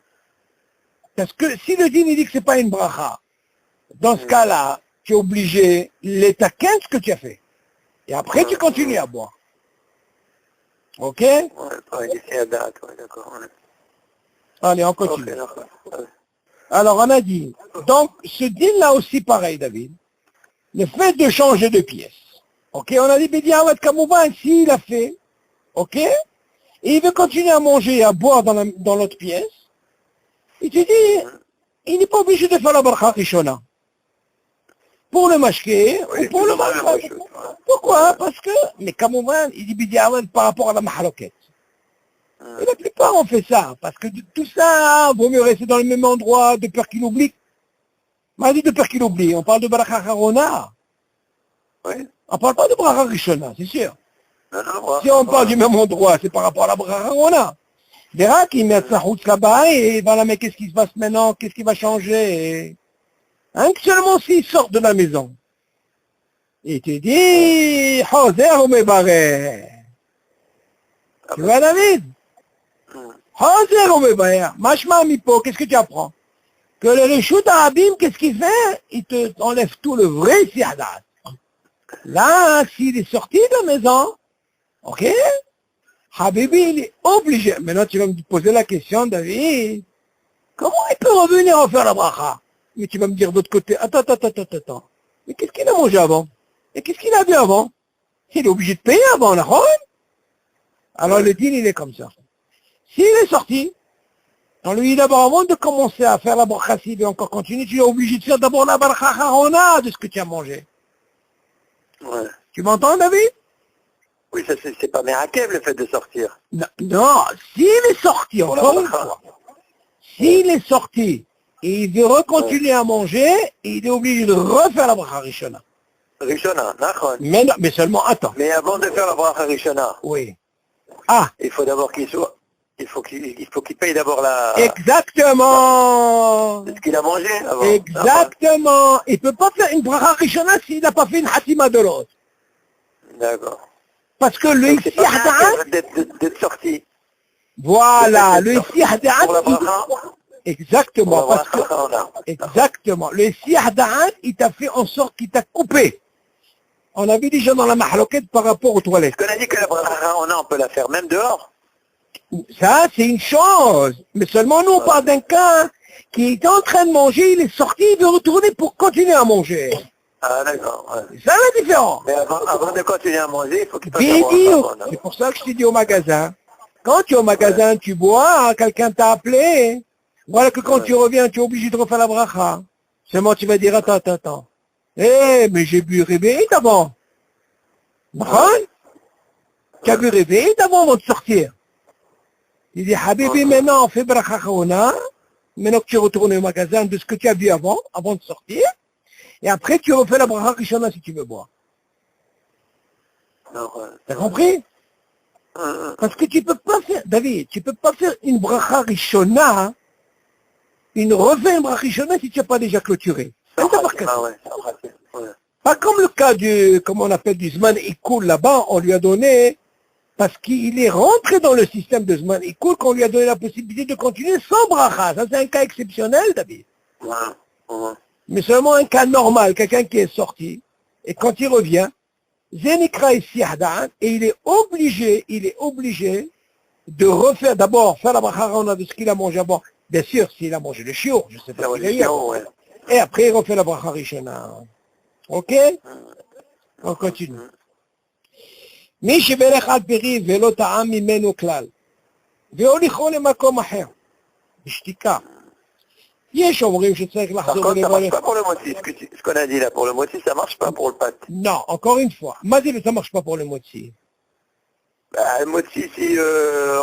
Parce que si le din il dit que c'est pas une bracha, dans ce cas-là, tu es obligé les taquiner ce que tu as fait. Et après, tu continues à boire. Ok? D'accord. Allez, on continue. Alors, on a dit, donc, ce din-là aussi pareil, David, le fait de changer de pièce. Ok? On a dit, Bédiawat Kamouvan, s'il a fait, ok? Et il veut continuer à manger et à boire dans l'autre pièce, il te dit, il n'est pas obligé de faire la bracha rishona. Pour le mashké, ou pour le mashké. Pourquoi? Parce que, mais Kamouvan, il dit Bédiawat par rapport à la mahaloket. Et la plupart ont fait ça, parce que tout ça, vaut mieux rester dans le même endroit de peur qu'il oublie. Mais dit de peur qu'il oublie, on parle de bracha harona. On parle pas de bracha rishona, c'est sûr. Si on parle du même endroit, c'est par rapport à la bracha harona. Il verra qu'il met sa route là-bas et voilà, mais qu'est-ce qui se passe maintenant? Qu'est-ce qui va changer? Hein, que seulement s'il sort de la maison. Il te dit, Hoser ou Mebareh. Tu vois, David? Hoser ou Mebareh. Machma Mipo, qu'est-ce que tu apprends? Que le Rishut Abim, qu'est-ce qu'il fait? Il te enlève tout le vrai siadat. Là, s'il est sorti de la maison, ok? Habibi, il est obligé. Maintenant, tu vas me poser la question, David. Comment il peut revenir en faire la bracha? Mais tu vas me dire d'autre côté, attends. Mais qu'est-ce qu'il a mangé avant? Et qu'est-ce qu'il a bu avant? Il est obligé de payer avant, la ronde. Alors le deal, il est comme ça. S'il est sorti, On lui dit d'abord, avant de commencer à faire la bracha, s'il veut encore continuer, tu es obligé de faire d'abord la bracha harona de ce que tu as mangé. Ouais. Tu m'entends, David? Oui, ça c'est pas Merakev le fait de sortir. Non, non, s'il est sorti, Pour la encore une bracha. fois, s'il est sorti et il veut recontinuer à manger, il est obligé de refaire la bracha rishona. Rishona, nachon. Mais seulement, attends. Mais avant de faire la bracha Rishona, Oui. Ah, il faut d'abord qu'il soit... Il faut qu'il paye d'abord la... exactement. ce qu'il a mangé avant. Exactement. Il ne peut pas faire une bracha rishona s'il n'a pas fait une hatima de l'autre. D'accord. Parce que le Donc c'est pas istihda'an, Merakev d'être sorti. voilà, le istihda'an, Pour la bracha, exactement, pour la parce que, bracha Harona. exactement, le istihda'an, il t'a fait en sorte qu'il t'a coupé. On a vu déjà dans la mahloquette par rapport aux toilettes. Parce qu'on a dit que la bracha Harona, on peut la faire même dehors. Ça, c'est une chose. Mais seulement nous, on parle d'un cas qui est en train de manger, il est sorti, il veut retourner pour continuer à manger. Ah d'accord, ouais. C'est ça la différence. Mais avant de continuer à manger, il faut qu'il fasse la Bien bracha dit, Harona. c'est pour ça que je t'ai dit au magasin. Quand tu es au magasin, tu bois, quelqu'un t'a appelé. Voilà que quand tu reviens, tu es obligé de refaire la bracha. Seulement tu vas dire, attends. Eh, mais j'ai bu réveillé avant. Tu as bu réveillé avant de sortir. Il dit, Habibi, maintenant on fait bracha harona. Maintenant que tu retournes au magasin de ce que tu as bu avant de sortir. Et après, tu refais la bracha rishona si tu veux boire. T'as compris? Parce que tu peux pas faire, David, tu peux pas faire une bracha rishona, refaire une bracha rishona si tu n'as pas déjà clôturé. Pas comme le cas du, comment on appelle, du Zman Ikoul là-bas, on lui a donné, parce qu'il est rentré dans le système de Zman Ikoul, qu'on lui a donné la possibilité de continuer sans bracha. Ça, c'est un cas exceptionnel, David. Mais seulement un cas normal, quelqu'un qui est sorti, et quand il revient, Zenikra ici Hadan, et il est obligé de refaire d'abord, faire la bracha on a de ce qu'il a mangé avant. Bien sûr, s'il a mangé le chiour, je sais pas ce qu'il a eu avant. Et après, il refait la bracha rishona. Ok? On continue. מי שברך על פרי ולא טעם ממנו כלל, והוליכו למקום אחר, בשתיקה. יש אומרים שצריך Par לחזור contre, ça marche ולברך. pas pour le moti. Ce qu'on a dit là, pour le moti, ça marche pas pour le pâte. Non, encore une fois. מה זה ça marche pas pour le moti? Bah, le moti, si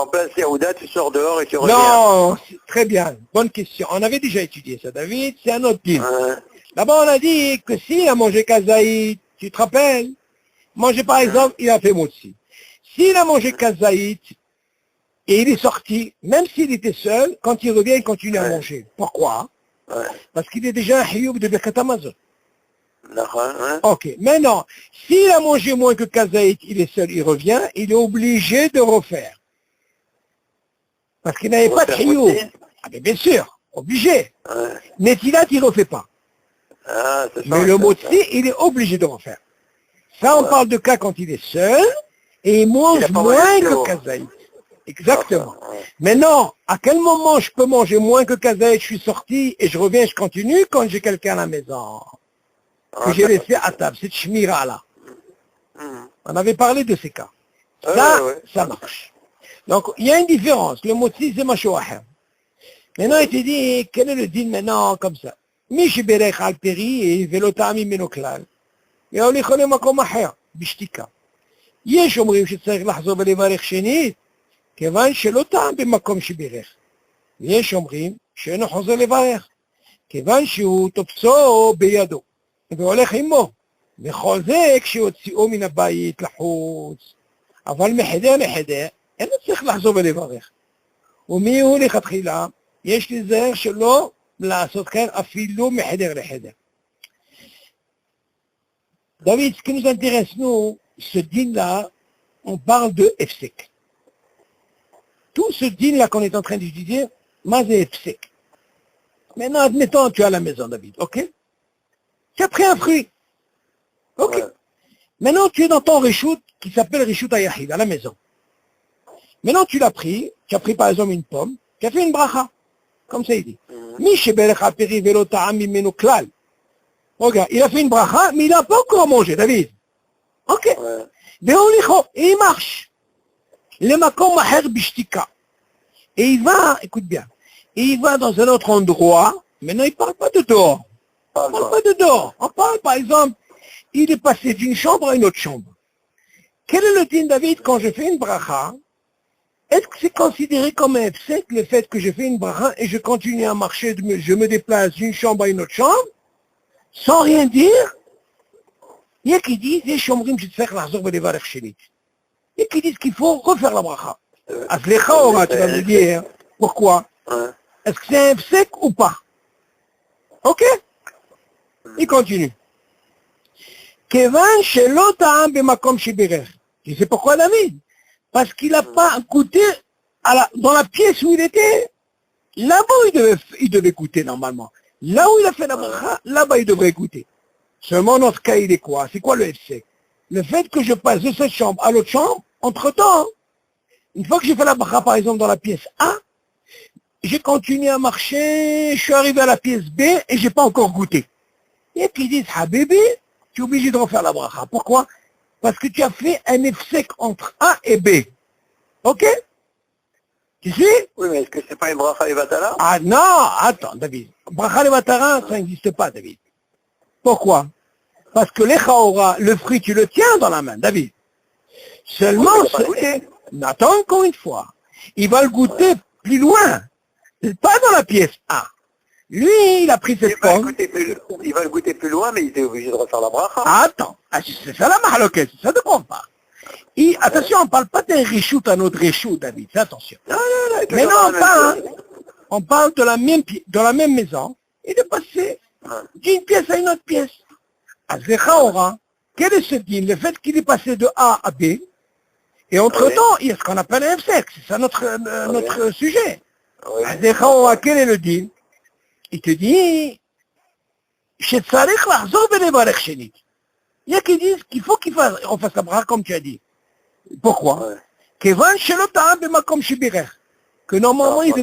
en plein Serouda, tu sors dehors et tu reviens. Non, très bien. Bonne question. On avait déjà étudié ça, David. C'est un autre deal. D'abord, on a dit que s'il a mangé kazaït, tu te rappelles? Manger par exemple, il a fait motzi. S'il a mangé kazaït et il est sorti, même s'il était seul, quand il revient, il continue à manger. Pourquoi? Parce qu'il est déjà un hiyub de Birkat Hamazon. Ok. Maintenant, s'il a mangé moins que kazaït, il est seul, il revient, il est obligé de refaire. Parce qu'il n'avait pas de hiyub. Ah, mais bien sûr, obligé. Netilat, il ne refait pas. Mais le motzi, il est obligé de refaire. Ça, on parle de cas quand il est seul et il mange moins que kazaït. Exactement. Maintenant, à quel moment je peux manger moins que kazaït, je suis sorti et je reviens, je continue quand j'ai quelqu'un à la maison que j'ai laissé à table, cette shmira là. On avait parlé de ces cas. Ça marche. Donc, il y a une différence. Le motzi, c'est mashouahem. Maintenant, il te dit, quel est le din maintenant comme ça? Mishi berech al peri et velotami menoklal. يهوليخ למקום אחר, בשתיקה. יש אומרים שצריך לחזור ולברך שנית, כיוון שלא טעם במקום שבירך. ויש אומרים שאינו חוזר לברך, כיוון שהוא תופסו בידו, והולך עמו, וחוזר כשהוציאו מן הבית לחוץ. אבל מחדר, אינו צריך לחזור ולברך. ומי הוא לכתחילה? יש להיזהר שלא לעשות כן אפילו מחדר לחדר. David, ce qui nous intéresse, nous, ce din-là, on parle de Efsek. Tout ce din-là qu'on est en train d'étudier, c'est Efsek. Maintenant, admettons, tu es à la maison, David, ok? Tu as pris un fruit. Ok. Maintenant, tu es dans ton reshoot qui s'appelle Reshoot Ayahid, à la maison. Maintenant, tu l'as pris, tu as pris par exemple une pomme, tu as fait une bracha. Comme ça, il dit. Mi sheberech aperi velo ta'am mimenu klal. Regarde, il a fait une bracha, mais il n'a pas encore mangé, David. Ok. Et il marche. Le makom maher bishtika. Et il va, écoute bien, il va dans un autre endroit, maintenant il ne parle pas de dehors. On ne parle pas de dehors. On parle par exemple, il est passé d'une chambre à une autre chambre. Quel est le din David quand je fais une bracha? Est-ce que c'est considéré comme un fsek le fait que je fais une bracha et je continue à marcher, je me déplace d'une chambre à une autre chambre, sans rien dire? Il y a qui disent, les chambrim, je te fais la zorbe des varech chélit. Il y a qui disent qu'il faut refaire la bracha. Aslecha, tu vas me dire, pourquoi? Est-ce que c'est un fsek ou pas? Ok? Il continue. Kevan shelo ta'am b'makom shebirer. Tu sais pourquoi David? Parce qu'il n'a pas goûté dans la pièce où il était. Là-bas, il devait goûter normalement. Là où il a fait la bracha, là-bas, il devrait goûter. Seulement, dans ce cas, il est quoi? C'est quoi le FC? Le fait que je passe de cette chambre à l'autre chambre, entre-temps, une fois que j'ai fait la bracha, par exemple, dans la pièce A, j'ai continué à marcher, je suis arrivé à la pièce B et j'ai pas encore goûté. Et puis ils disent, Habibi, tu es obligé de refaire la bracha. Pourquoi? Parce que tu as fait un efsek entre A et B. Ok? Tu sais? Oui, mais est-ce que c'est pas une bracha levatala? Ah non, attends, David. Bracha levatara, ça n'existe pas, David. Pourquoi? Parce que l'échaora, le fruit, tu le tiens dans la main, David. Seulement, attends encore une fois. Il va le goûter plus loin. Pas dans la pièce A. Lui, il a pris cette pomme. Il va le goûter plus loin, mais il était obligé de refaire la bracha. Attends, c'est ça la mahaloket, ça ne compte pas. Et attention, on ne parle pas d'un réchout à notre réchout, David, fais attention. Non, mais non, on parle de la même maison et de passer d'une pièce à une autre pièce. Azlecha, quel est ce din? Le fait qu'il est passé de A à B, et entre-temps, il y a ce qu'on appelle un sexe, c'est ça notre sujet. Azlecha, quel est le din? Il te dit, il y a qui disent qu'il faut qu'on fasse la bracha comme tu as dit. Pourquoi? Que normalement il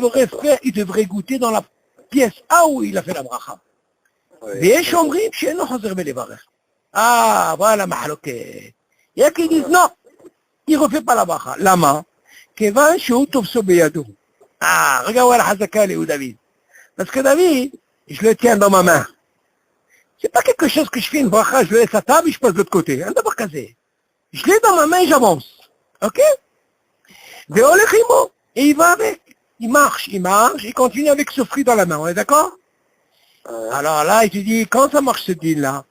devrait goûter dans la pièce A où il a fait la bracha. Ah, voilà mahaloket. Il y a qui disent non, il ne refait pas la bracha. Lama? Ah, regarde la hazaka ou David. Parce que David, je le tiens dans ma main. C'est pas quelque chose que je fais une bracha, je le laisse à table et je passe de l'autre côté. Je l'ai dans ma main et j'avance. Ok? Et il va avec. Il marche, il continue avec ce fruit dans la main. On est d'accord? Alors là, il te dit, quand ça marche ce deal-là?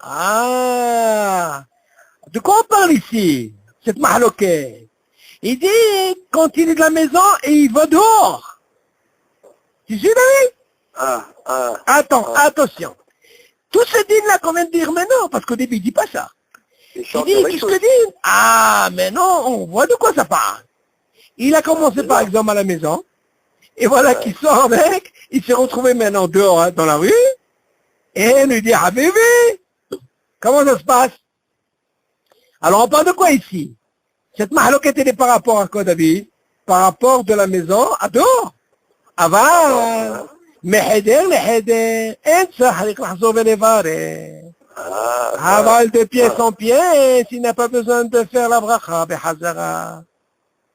Ah! De quoi on parle ici? Cette mahaloket. Il dit, quand il est de la maison et il va dehors. Tu sais, David? Attends, attention. Tout ce din-là qu'on vient de dire maintenant, parce qu'au début, il dit pas ça. Il dit, qu'est-ce que dit? Ah, mais non, on voit de quoi ça parle. Il a commencé, par exemple, à la maison, et voilà qu'il sort avec, il s'est retrouvé maintenant dehors, dans la rue, et il lui dit, ah, bébé, comment ça se passe? Alors, on parle de quoi ici? Cette mahaloket, elle est par rapport à quoi, David? Par rapport de la maison à dehors. Avant, Meheder, אין צריך לחזור ולברך. אבל de pièce en pièce, il n'a pas besoin de faire la bracha בחזרה.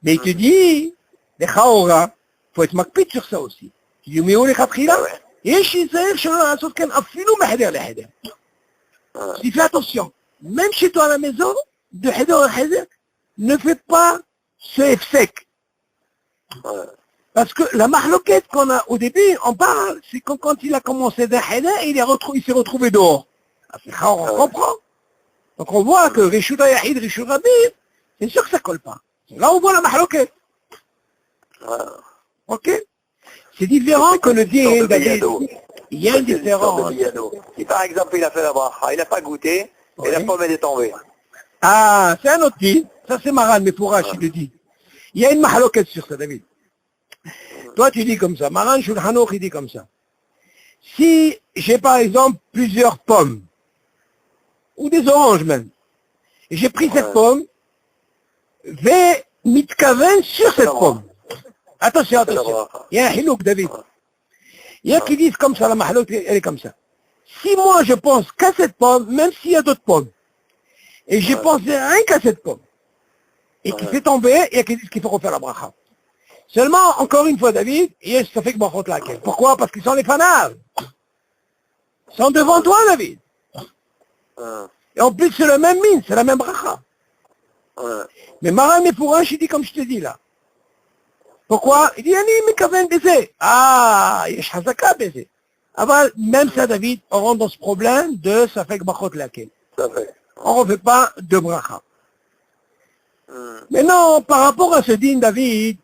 Mais il te dit, לכאורה, faut être מקפיד sur ça aussi. Tu dis, mais où לכתחילה? יש להיזהר שלא לעשות כן אפילו מחדר לחדר. Tu fais attention, même chez toi à la maison, de חדר לחדר, ne fais pas ce efsek. Parce que la mahloquette qu'on a au début, on parle, c'est quand il a commencé d'un héda, il s'est retrouvé dehors. On comprend. Donc on voit que Rishouda Yahid, Rishouda Rabib, c'est sûr que ça colle pas. Là on voit la mahloquette. Ok? C'est différent que le din David. Il y a une différence. Si par exemple il a fait la bracha, il n'a pas goûté, et la pomme est tombée. Ah, c'est un autre din. Ça c'est Maran, mais pour il le dit. Il y a une mahloquette sur ça, David. Toi, tu dis comme ça. Maran Shulchan Aruch, il dit comme ça. Si j'ai par exemple plusieurs pommes, ou des oranges même, et j'ai pris cette pomme, vais mitkaven sur cette pomme. Attention. Il y a un hilouk, David. Il y a qui disent comme ça, la mahalouk, elle est comme ça. Si moi je pense qu'à cette pomme, même s'il y a d'autres pommes, et je pense rien qu'à cette pomme, et qui fait tomber, il y a qui disent qu'il faut refaire la bracha. Seulement, encore une fois, David, ça fait que brachot laquelle. Pourquoi? Parce qu'ils sont les fanales. Ils sont devant toi, David. Et en plus, c'est le même mine, c'est la même bracha. Mais Maran Mefourash, il dit comme je te dis là. Pourquoi? Il dit, Ani mekaven baiser. Ah, il y a Hazaka baiser. Avant, même ça, David, on rentre dans ce problème de ça fait que brachot laquelle. On ne refait pas de bracha. Maintenant, par rapport à ce din, David,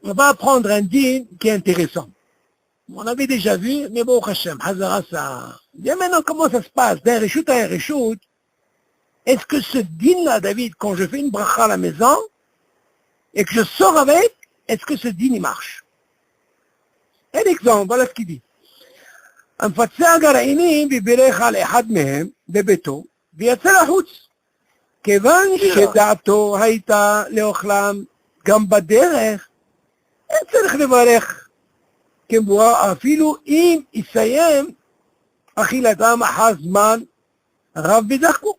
on va prendre un din qui est intéressant. On avait déjà vu, mais bon, Hashem, Hazara, ça. Bien maintenant, comment ça se passe? D'un reshoot à un reshoot, est-ce que ce din-là, David, quand je fais une bracha à la maison, et que je sors avec, est-ce que ce din, il marche? Un exemple, voilà ce qu'il dit. המפצה הגרעינים ובירך על אחד מהם בביתו, ויצא לחוץ. כיוון שדעתו הייתה לאוכלם גם בדרך, אין צריך לברך כמבואר, אפילו אם יסיים אכילתם אחר זמן רב בדרכו.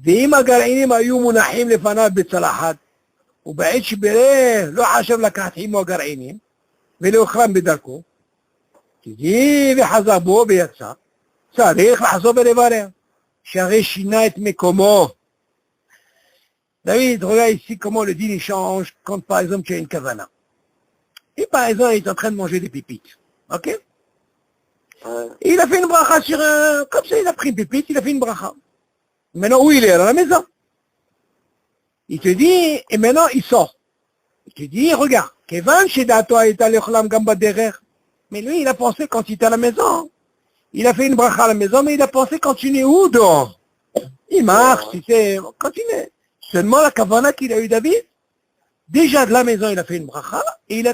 ואם הגרעינים היו מונחים לפניו בצלחת, ובעת שבירך לא חשב לקחת עמו הגרעינים ולאוכלם בדרכו, תגיד וחזר בו ויצא, צריך לחזור ולברר, שהרי שינה את מקומו. David, regarde ici comment le din change quand par exemple tu as une kavana. Et par exemple, il est en train de manger des pépites. Ok? Et il a fait une bracha sur un... Comme ça, il a pris une pépite, il a fait une bracha. Maintenant, où il est? Dans la maison. Il te dit, et maintenant, il sort. Il te dit, regarde, Kevan Shedato est allé gamba derrière. Mais lui, il a pensé quand il était à la maison. Il a fait une bracha à la maison, mais il a pensé continuer où dehors? Il marche, tu sais, continue. Seulement la kavana qu'il a eu David, déjà de la maison, il a fait une bracha, et il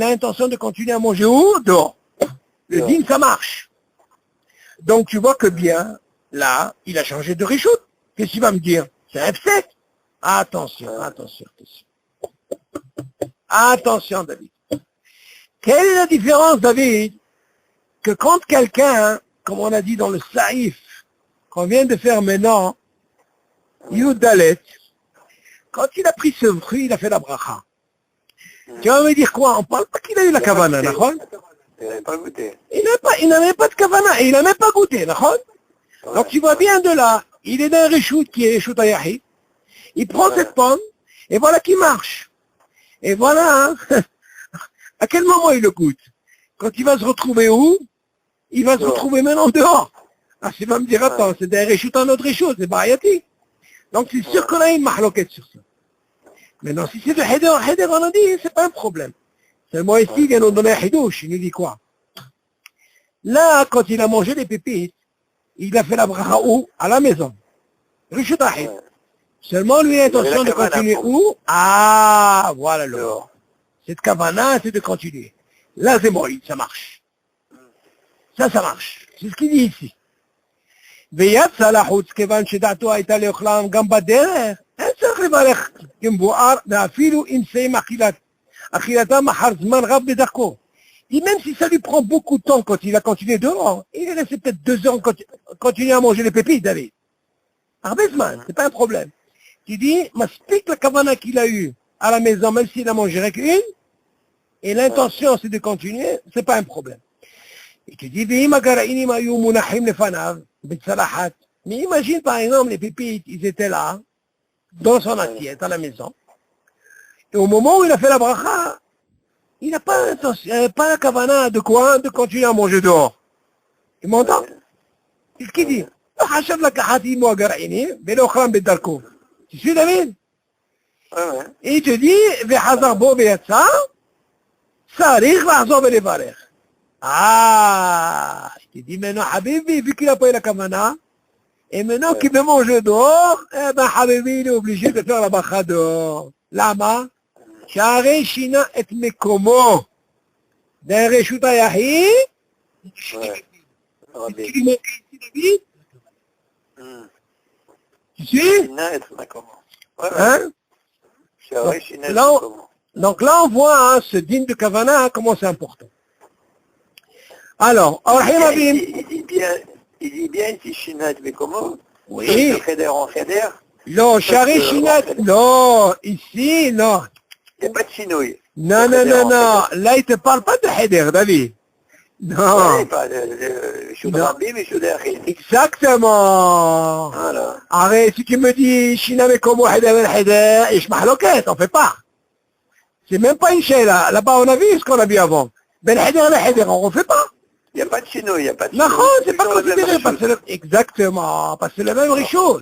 a intention de continuer à manger où? Dehors. Le din, ça marche. Donc tu vois que bien, là, il a changé de réchoute. Qu'est-ce qu'il va me dire? C'est un F7. Attention, attention, attention. Attention, David. Quelle est la différence, David, que quand quelqu'un, comme on a dit dans le Saïf, qu'on vient de faire maintenant, Yudalet, quand il a pris ce fruit, il a fait la bracha. Tu vas me dire quoi? On parle pas qu'il a eu la kavana, d'accord? Il n'avait pas goûté. Il n'avait pas de kavana, et il n'a même pas goûté, d'accord? Donc tu vois bien de là, il est dans un reshoot qui est reshoot ayahi, il prend cette pomme, et voilà qu'il marche. Et voilà, hein, à quel moment il le goûte? Quand il va se retrouver où? Il va se retrouver maintenant dehors. Ah, il va me dire, attends, c'est d'un reshoot en autre reshoot, c'est barayati. Donc c'est sûr qu'on a une mahloquette sur ça. Maintenant, si c'est de Heder, on a dit, c'est pas un problème. Seulement ici, il vient nous donner un hidouche, il nous dit quoi? Là, quand il a mangé les pépites, il a fait la bracha où? À la maison. Rishut Ahid. Seulement, lui a l'intention de continuer où? Ah, voilà le mot. Cette kavana, c'est de continuer. Là, c'est bon, ça marche. Ça marche. C'est ce qu'il dit ici. ויצא לחוץ כיוון שדעתו הייתה לאוכלם גם בדרך, אין צריך לברך כמבואר, ואפילו אם סיים אכילתם אחר זמן רב בדרכו. Et même si ça lui prend beaucoup de temps quand il a continué dehors, il est resté peut-être 2 ans continuer à manger les pépites, David. Arbezman, c'est pas un problème. Tu dis, m'explique la kavana qu'il a eue à la maison, même s'il a mangé rien qu'une, et l'intention c'est de continuer, c'est pas un problème. Et tu dis, mais imagine par exemple les pépites, ils étaient là, dans son assiette, à la maison. Et au moment où il a fait la bracha, il n'a pas la kavana de quoi? De continuer à manger dehors. Tu m'entends? C'est ce qu'il dit. Tu suis David? Et il te dit, ah, je te dis maintenant, Habibi, vu qu'il n'a pas eu la kavana, et maintenant qu'il veut manger dehors, eh ben Habibi, il est obligé de faire la bracha dehors. Lama, Share Shina et Mekomo. D'un Reshut Ayahi, tu sais? Hein? Donc là, on voit ce din de kavana, comment c'est important. Alors, il dit bien Tishinat Mekomo, oui. de Cheder en Cheder, לא, שערי שינת, לא, ici, non. Il n'y a pas de chinouille. Non, non, non, non, là, il te parle pas de Heder, David. Non. Ouais, pas de Choud Non. Rabbi, mais Choud Achid. Exactement. Voilà. Arrête, si tu me dis, China, mais comme Heder, Heder, et je m'ahloquette, on fait pas. C'est même pas une chaîne, là. Là-bas, on a vu ce qu'on a vu avant. Ben Heder, Heder, on refait pas. Il n'y a pas de chinouille, il n'y a pas de Non, chinouille. c'est pas Toujours le même considéré, parce Choud. que exactement, parce que c'est le même réchaud.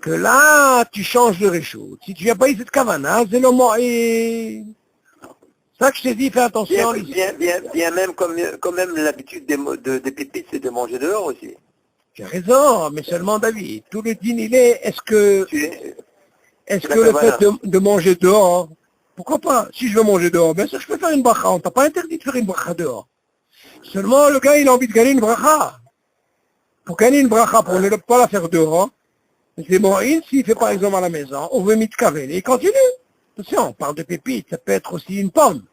Que là, tu changes de réchaud. Si tu n'as pas eu cette cavana, c'est le mot. Et ça que je t'ai dit, fais attention. Bien même comme même l'habitude des pépites, c'est de manger dehors aussi. Tu as raison, mais seulement David. Tout le dîner, il est, est-ce que La le cavana. fait de manger dehors, pourquoi pas? Si je veux manger dehors, bien sûr, je peux faire une bracha. On t'a pas interdit de faire une bracha dehors. Seulement, le gars, il a envie de gagner une bracha. Pour gagner une bracha, pour ne pas la faire dehors, c'est bon, s'il fait par exemple à la maison, on veut mitkavel, et il continue. Attention, on parle de pépites, ça peut être aussi une pomme.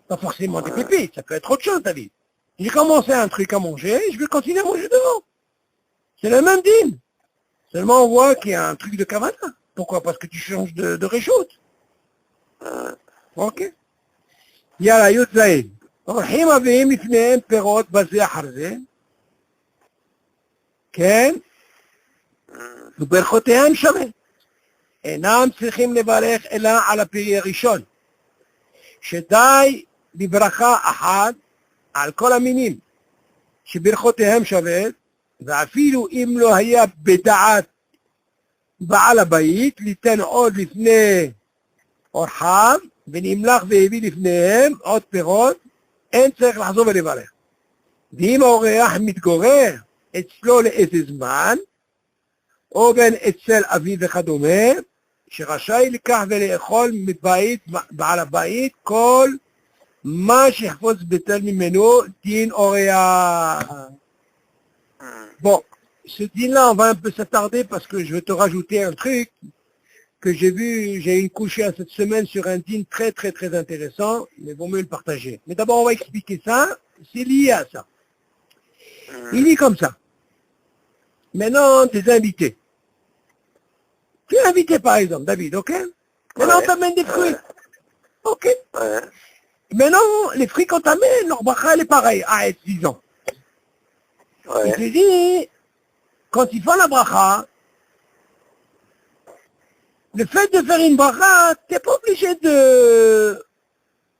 Pas forcément des pépites, ça peut être autre chose, David. J'ai commencé un truc à manger, je vais continuer à manger dehors. C'est le même dîme. Seulement on voit qu'il y a un truc de kavana. Pourquoi? Parce que tu changes de réchaud. Ok. Yala, Yotzaïd. הולכים מביאים לפניהם פירות בזה אחר זה, כן? וברכותיהם שווה. אינם צריכים לברך אלא על הפרי הראשון, שדי בברכה אחת על כל המינים, שברכותיהם שווה, ואפילו אם לא היה בדעת בעל הבית, ליתן עוד לפני אורחיו, ונמלח והביא לפניהם עוד פירות, אין צריך לחזור ולברך. ואם האורח מתגורר אצלו לאיזה זמן, או בין אצל אביו וכדומה, שרשאי לקח ולאכול מבית בעל הבית כל מה שיחפוץ בטל ממנו דין אורח. Bon, ce dîner-là, on va un peu s'attarder parce que je vais te rajouter un truc que j'ai vu, j'ai une couchée cette semaine sur un dîner très très très intéressant, mais vaut mieux le partager. Mais d'abord, on va expliquer ça, c'est lié à ça. Il dit comme ça. Maintenant, tes invités. Tu es invité par exemple, David, ok? Maintenant, on t'amène des fruits. Ok. Ouais. Maintenant, les fruits qu'on t'amène, leur bracha, elle est pareille. Ah, disons. Il Ouais. te dit, quand ils font la bracha, le fait de faire une bracha, t'es pas obligé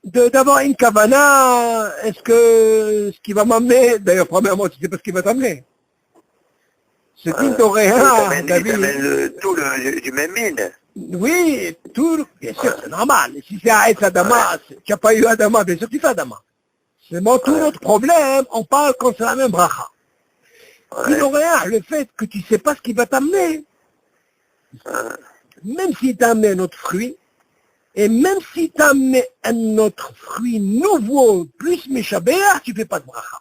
d'avoir une kavana. Est-ce que ce qui va m'amener, d'ailleurs, premièrement, tu sais pas ce qui va t'amener. Ce qui t'aurait Il David. t'amène tout du même mine. Oui, tout, bien sûr, c'est normal. Si c'est à être Adama, tu n'as pas eu Adama, bien sûr tu fais Adama. Seulement tout notre problème, on parle quand c'est la même bracha. Ouais. Le fait que tu ne sais pas ce qui va t'amener, même s'il t'amène un autre fruit, et même s'il t'amène un autre fruit nouveau, plus méchabéa, tu ne fais pas de bracha.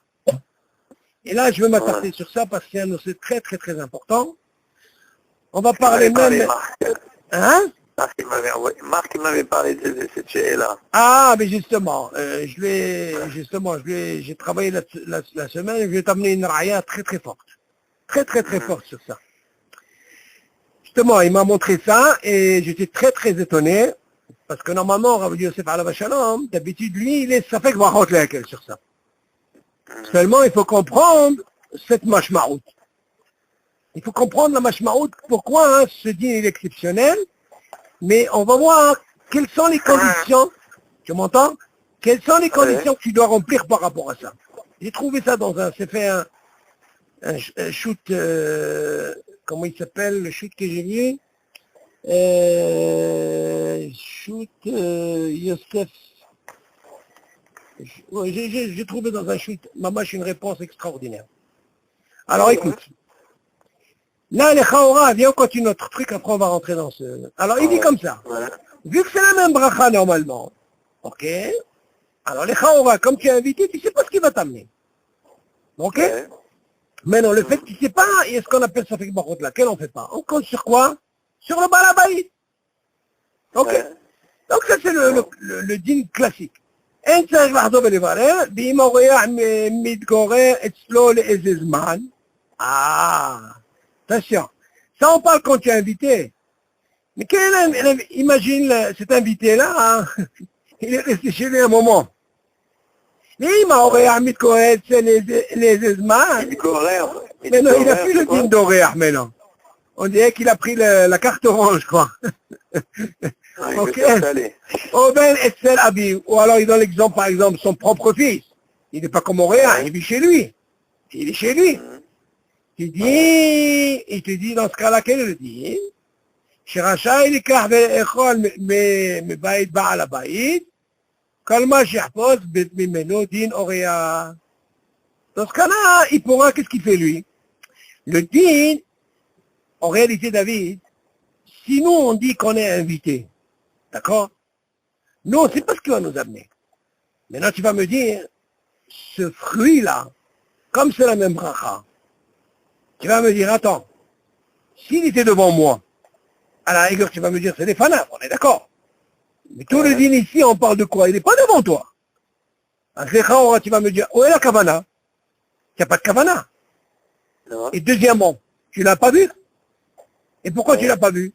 Et là, je vais m'attarder sur ça parce que c'est un dossier très très très important. On va parler même... Hein? Marc m'avait parlé de cette chérie-là. Ah, mais justement, j'ai travaillé la semaine et je vais t'amener une raya très très forte. Très très très forte sur ça. Justement, il m'a montré ça et j'étais très très étonné parce que normalement, Rabbi Yosef Alav Shalom, d'habitude, lui, il est ça fait que va rentrer avec elle sur ça. Seulement, il faut comprendre cette mashmaout. Il faut comprendre la mashmaout, pourquoi ce dîner est exceptionnel. Mais on va voir quelles sont les conditions, tu m'entends? Quelles sont les conditions que tu dois remplir par rapport à ça. J'ai trouvé ça dans un, c'est fait un shoot, comment il s'appelle, le shoot que j'ai vu? Shoot Yosef. Ouais, j'ai trouvé dans un shoot, mamash, une réponse extraordinaire. Alors écoute. Là, les Chaora, viens, on continue notre truc, après on va rentrer dans ce... Alors, il dit comme ça. Vu que c'est la même bracha normalement, ok? Alors, les Chaora, comme tu es invité, tu ne sais pas ce qui va t'amener. Ok? Maintenant, le fait que tu ne sais pas, il y a ce qu'on appelle ça fait barot laquelle on ne fait pas. On compte sur quoi? Sur le balabaï. Ok? Donc, ça, c'est le dîne classique. אין צריך לחזור ולברר, ואם האורח מתגורר אצלו לאיזה זמן, attention, Ça, on parle quand tu es invité. Mais imagine cet invité-là, hein, il est resté chez lui un moment. Et il aurait Ahmed Cohen, c'est les Ezma. Mais non, il a plus le din d'horaire maintenant. On dirait qu'il a pris la carte orange, quoi. Ok. Oh ben, Etzel Abi. Ou alors il donne l'exemple, par exemple, son propre fils. Il n'est pas comme Auréa, il vit chez lui. Il est chez lui. Il te dit dans ce cas-là, quel est le dit? שרשאי לקח ולאכול מבית בעל הבית, כל מה שיחפוץ ממנו דין אוריה. Dans ce cas-là, il pourra, qu'est-ce qu'il fait lui? Le din, en réalité, David, si nous on dit qu'on est invité, d'accord? Nous, on ne sait pas ce qu'il va nous amener. Maintenant, tu vas me dire, ce fruit-là, comme c'est la même bracha, tu vas me dire, attends, s'il était devant moi, à la rigueur, tu vas me dire, c'est des fanats, on est d'accord. Mais tout le din ici, on parle de quoi? Il n'est pas devant toi. Tu vas me dire, où est la kavana? Il n'y a pas de kavana. Et deuxièmement, tu ne l'as pas vu? Et pourquoi tu ne l'as pas vu?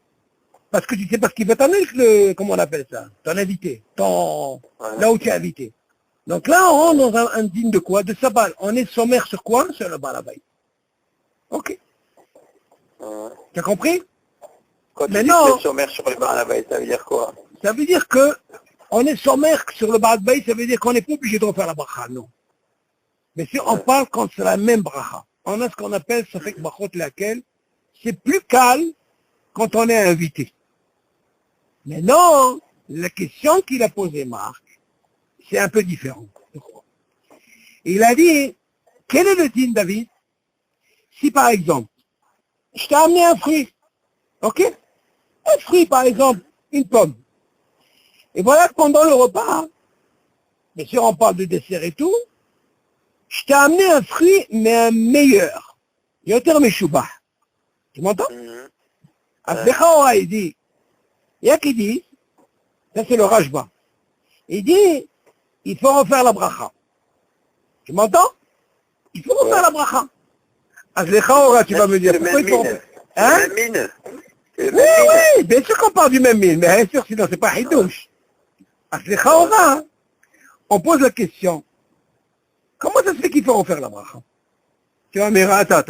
Parce que tu sais pas ce qu'il veut t'amener, comment on appelle ça? Ton invité, là où tu es invité. Donc là, on est dans un din de quoi? De sabbat. On est sommaire sur quoi? Sur le balabay. Ok. Tu as compris? Quand tu dis que sommaire sur le balabay, ça veut dire quoi? Ça veut dire que on est sommaire sur le balabay, ça veut dire qu'on n'est pas obligé de refaire la bracha, non. Mais si on parle quand c'est la même bracha, on a ce qu'on appelle, ça fait que brachot laquelle, c'est plus calme quand on est invité. Mais non, la question qu'il a posée Marc, c'est un peu différent. Il a dit, quel est le din, David? Si par exemple, je t'ai amené un fruit, ok? Un fruit, par exemple, une pomme. Et voilà que pendant le repas, bien sûr on parle de dessert et tout, je t'ai amené un fruit, mais un meilleur. Yoter Meshubah. Tu m'entends? Aslecha, il dit, il y a qui dit, ça c'est le Rajba. Il dit, il faut refaire la bracha. Tu m'entends? Il faut refaire la bracha. Aslecha, tu vas me dire, pourquoi il faut refaire? Hein? Oui, bien sûr qu'on parle du même mine, mais bien sûr, sinon c'est pas Hidouche. Aslecha, on pose la question, comment ça se fait qu'il faut refaire la bracha? Tu vas me dire, attends.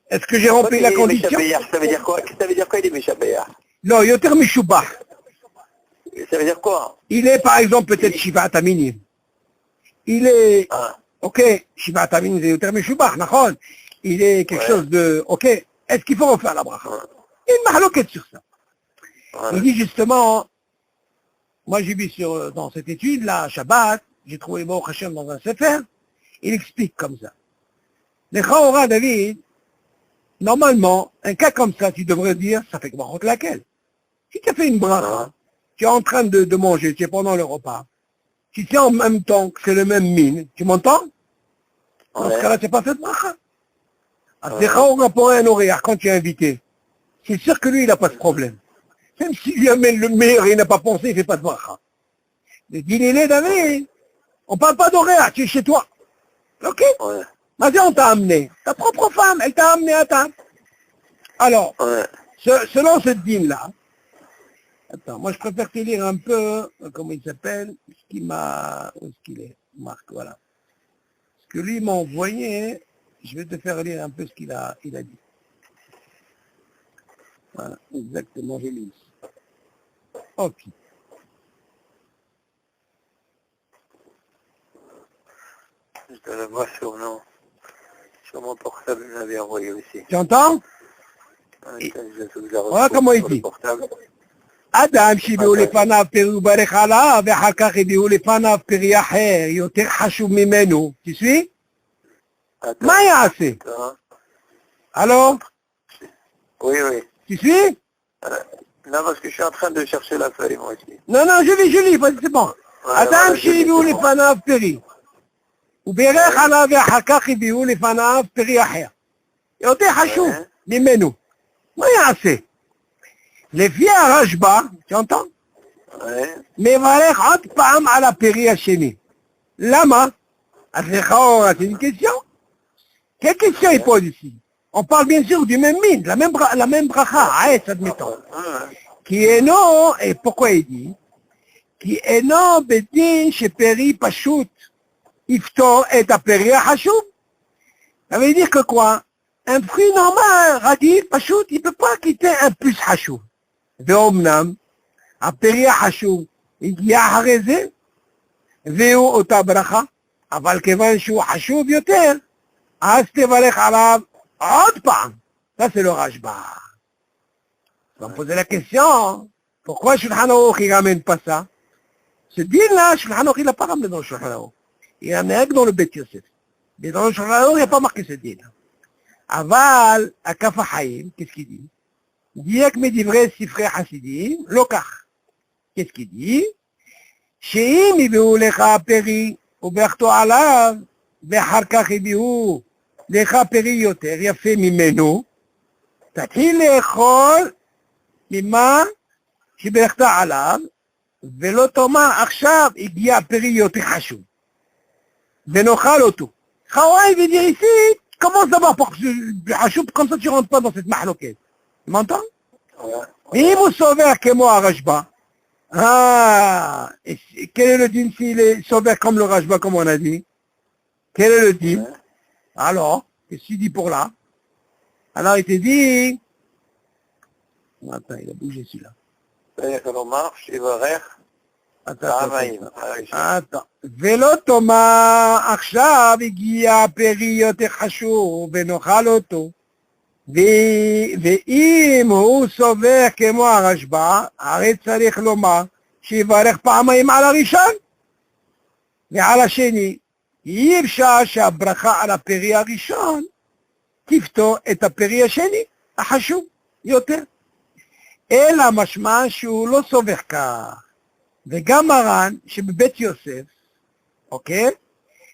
Est-ce que j'ai rempli la condition? Ça veut dire quoi? Ça veut dire quoi, il est Meshabéar? Non, Yoter Meshubah. Ça veut dire quoi? Il est par exemple peut-être Shivat Aminim. Il est, ok, Shivat Aminim c'est Yoter Meshubah, nachon. Il est quelque chose de, ok, est-ce qu'il faut refaire la bracha? Il y a une mahloquette sur ça. Il dit justement, moi j'ai vu dans cette étude, là, Shabbat, j'ai trouvé Baruch Hashem dans un sefer, il explique comme ça. Les Chaora, David, normalement, un cas comme ça, tu devrais dire, ça fait que brachot laquelle? Si tu as fait une bracha, tu es en train de manger, tu es pendant le repas, tu sais en même temps que c'est le même mine, tu m'entends? Dans ce cas-là, tu n'as pas fait de bracha. Les Chaora pour un horaire, quand tu es invité, c'est sûr que lui, il n'a pas de problème. Même s'il lui amène le meilleur et il n'a pas pensé, il ne fait pas de bracha. Le dîner, David, on ne parle pas d'horaire, tu es chez toi. Ok? Vas-y, on t'a amené. Ta propre femme, elle t'a amené à table. Alors, selon cette dîme-là, attends, moi je préfère te lire un peu, comment il s'appelle, ce qui m'a, où est-ce qu'il est, Marc, voilà. Ce que lui m'a envoyé, je vais te faire lire un peu ce qu'il a dit. Voilà, exactement, je lis. Ok. Je te le vois sur mon portable, je l'avais envoyé aussi. Tu entends? Voilà comment il dit. אדם שהביאו לפניו פרי וברך עליו, ואחר כך הביאו לפניו פרי אחר, יותר חשוב ממנו. Tu suis? מה יעשה? Alors? Oui. Tu suis? Non, parce que je suis en train de chercher la feuille, moi aussi. Non, je lis, c'est bon. אדם שהביאו לפניו פרי, וברך עליו, ואחר כך הביאו לפניו פרי אחר. יותר חשוב ממנו. מה יעשה? לפי הרשב"א, tu entends? מברך עוד פעם על הפרי השני. למה? אז לכאורה, c'est une question. Quelle question il pose ici? on parle bien sûr du même mine, la même bracha, Aetz, admettons. Qui est non, et pourquoi il dit? Qui est non, bedin, chez Peri, Pachout, Ifto, et à Peri, Hachou. Ça veut dire que quoi? Un fruit normal, radis, Pachout, il ne peut pas quitter un plus Hachou. Veomnam, à Peri, Hachou, il y a Hareze, Veo, Ota Bracha, אבל כיוון שהוא חשוב יותר, אז תברך עליו עוד פעם. Ça, c'est le Rashba. On va me poser la question, pourquoi Shulchan Aruch il ramène pas ça? Ce din-là, Shulchan Aruch il n'a pas ramené dans le Shulchan Aruch. Il en a que dans le Bet Yosef. Mais dans le Shulchan Aruch, il n'y a pas marqué ce din. Aval, à Kaf HaChaim, qu'est-ce qu'il dit? Il dit que mes divrei sifrei Hasidim, lokach. Qu'est-ce qu'il dit? שאם יביאו לך פרי, וברכתו עליו, ואחר כך הביאו לך פרי יותר יפה ממנו, תתחיל לאכול ממה שברכת עליו, ולא תאמר עכשיו הגיע פרי יותר חשוב, ונאכל אותו. חוואי veut dire ici, commence d'abord par חשוב, comme ça tu rentres pas dans cette mahloquette. Tu m'entends? ואם הוא סובר כמו הרשב"א, ah, et quel est le din s'il est sauvé comme le Rashba, comme on a dit? Quel est le din? Alors, qu'est-ce qu'il dit pour là? Alors, il te dit... Attends, il a bougé celui-là. Attends. ולא תאמר עכשיו הגיע פרי יותר חשוב ונאכל אותו. ואם הוא סובר כמו הרשב"א, הרי צריך לומר שיברך פעמיים על הראשון ועל השני. אי אפשר שהברכה על הפרי הראשון תפתור את הפרי השני, החשוב יותר. אלא משמע שהוא לא סובר כך. וגם מרן שבבית יוסף, אוקיי,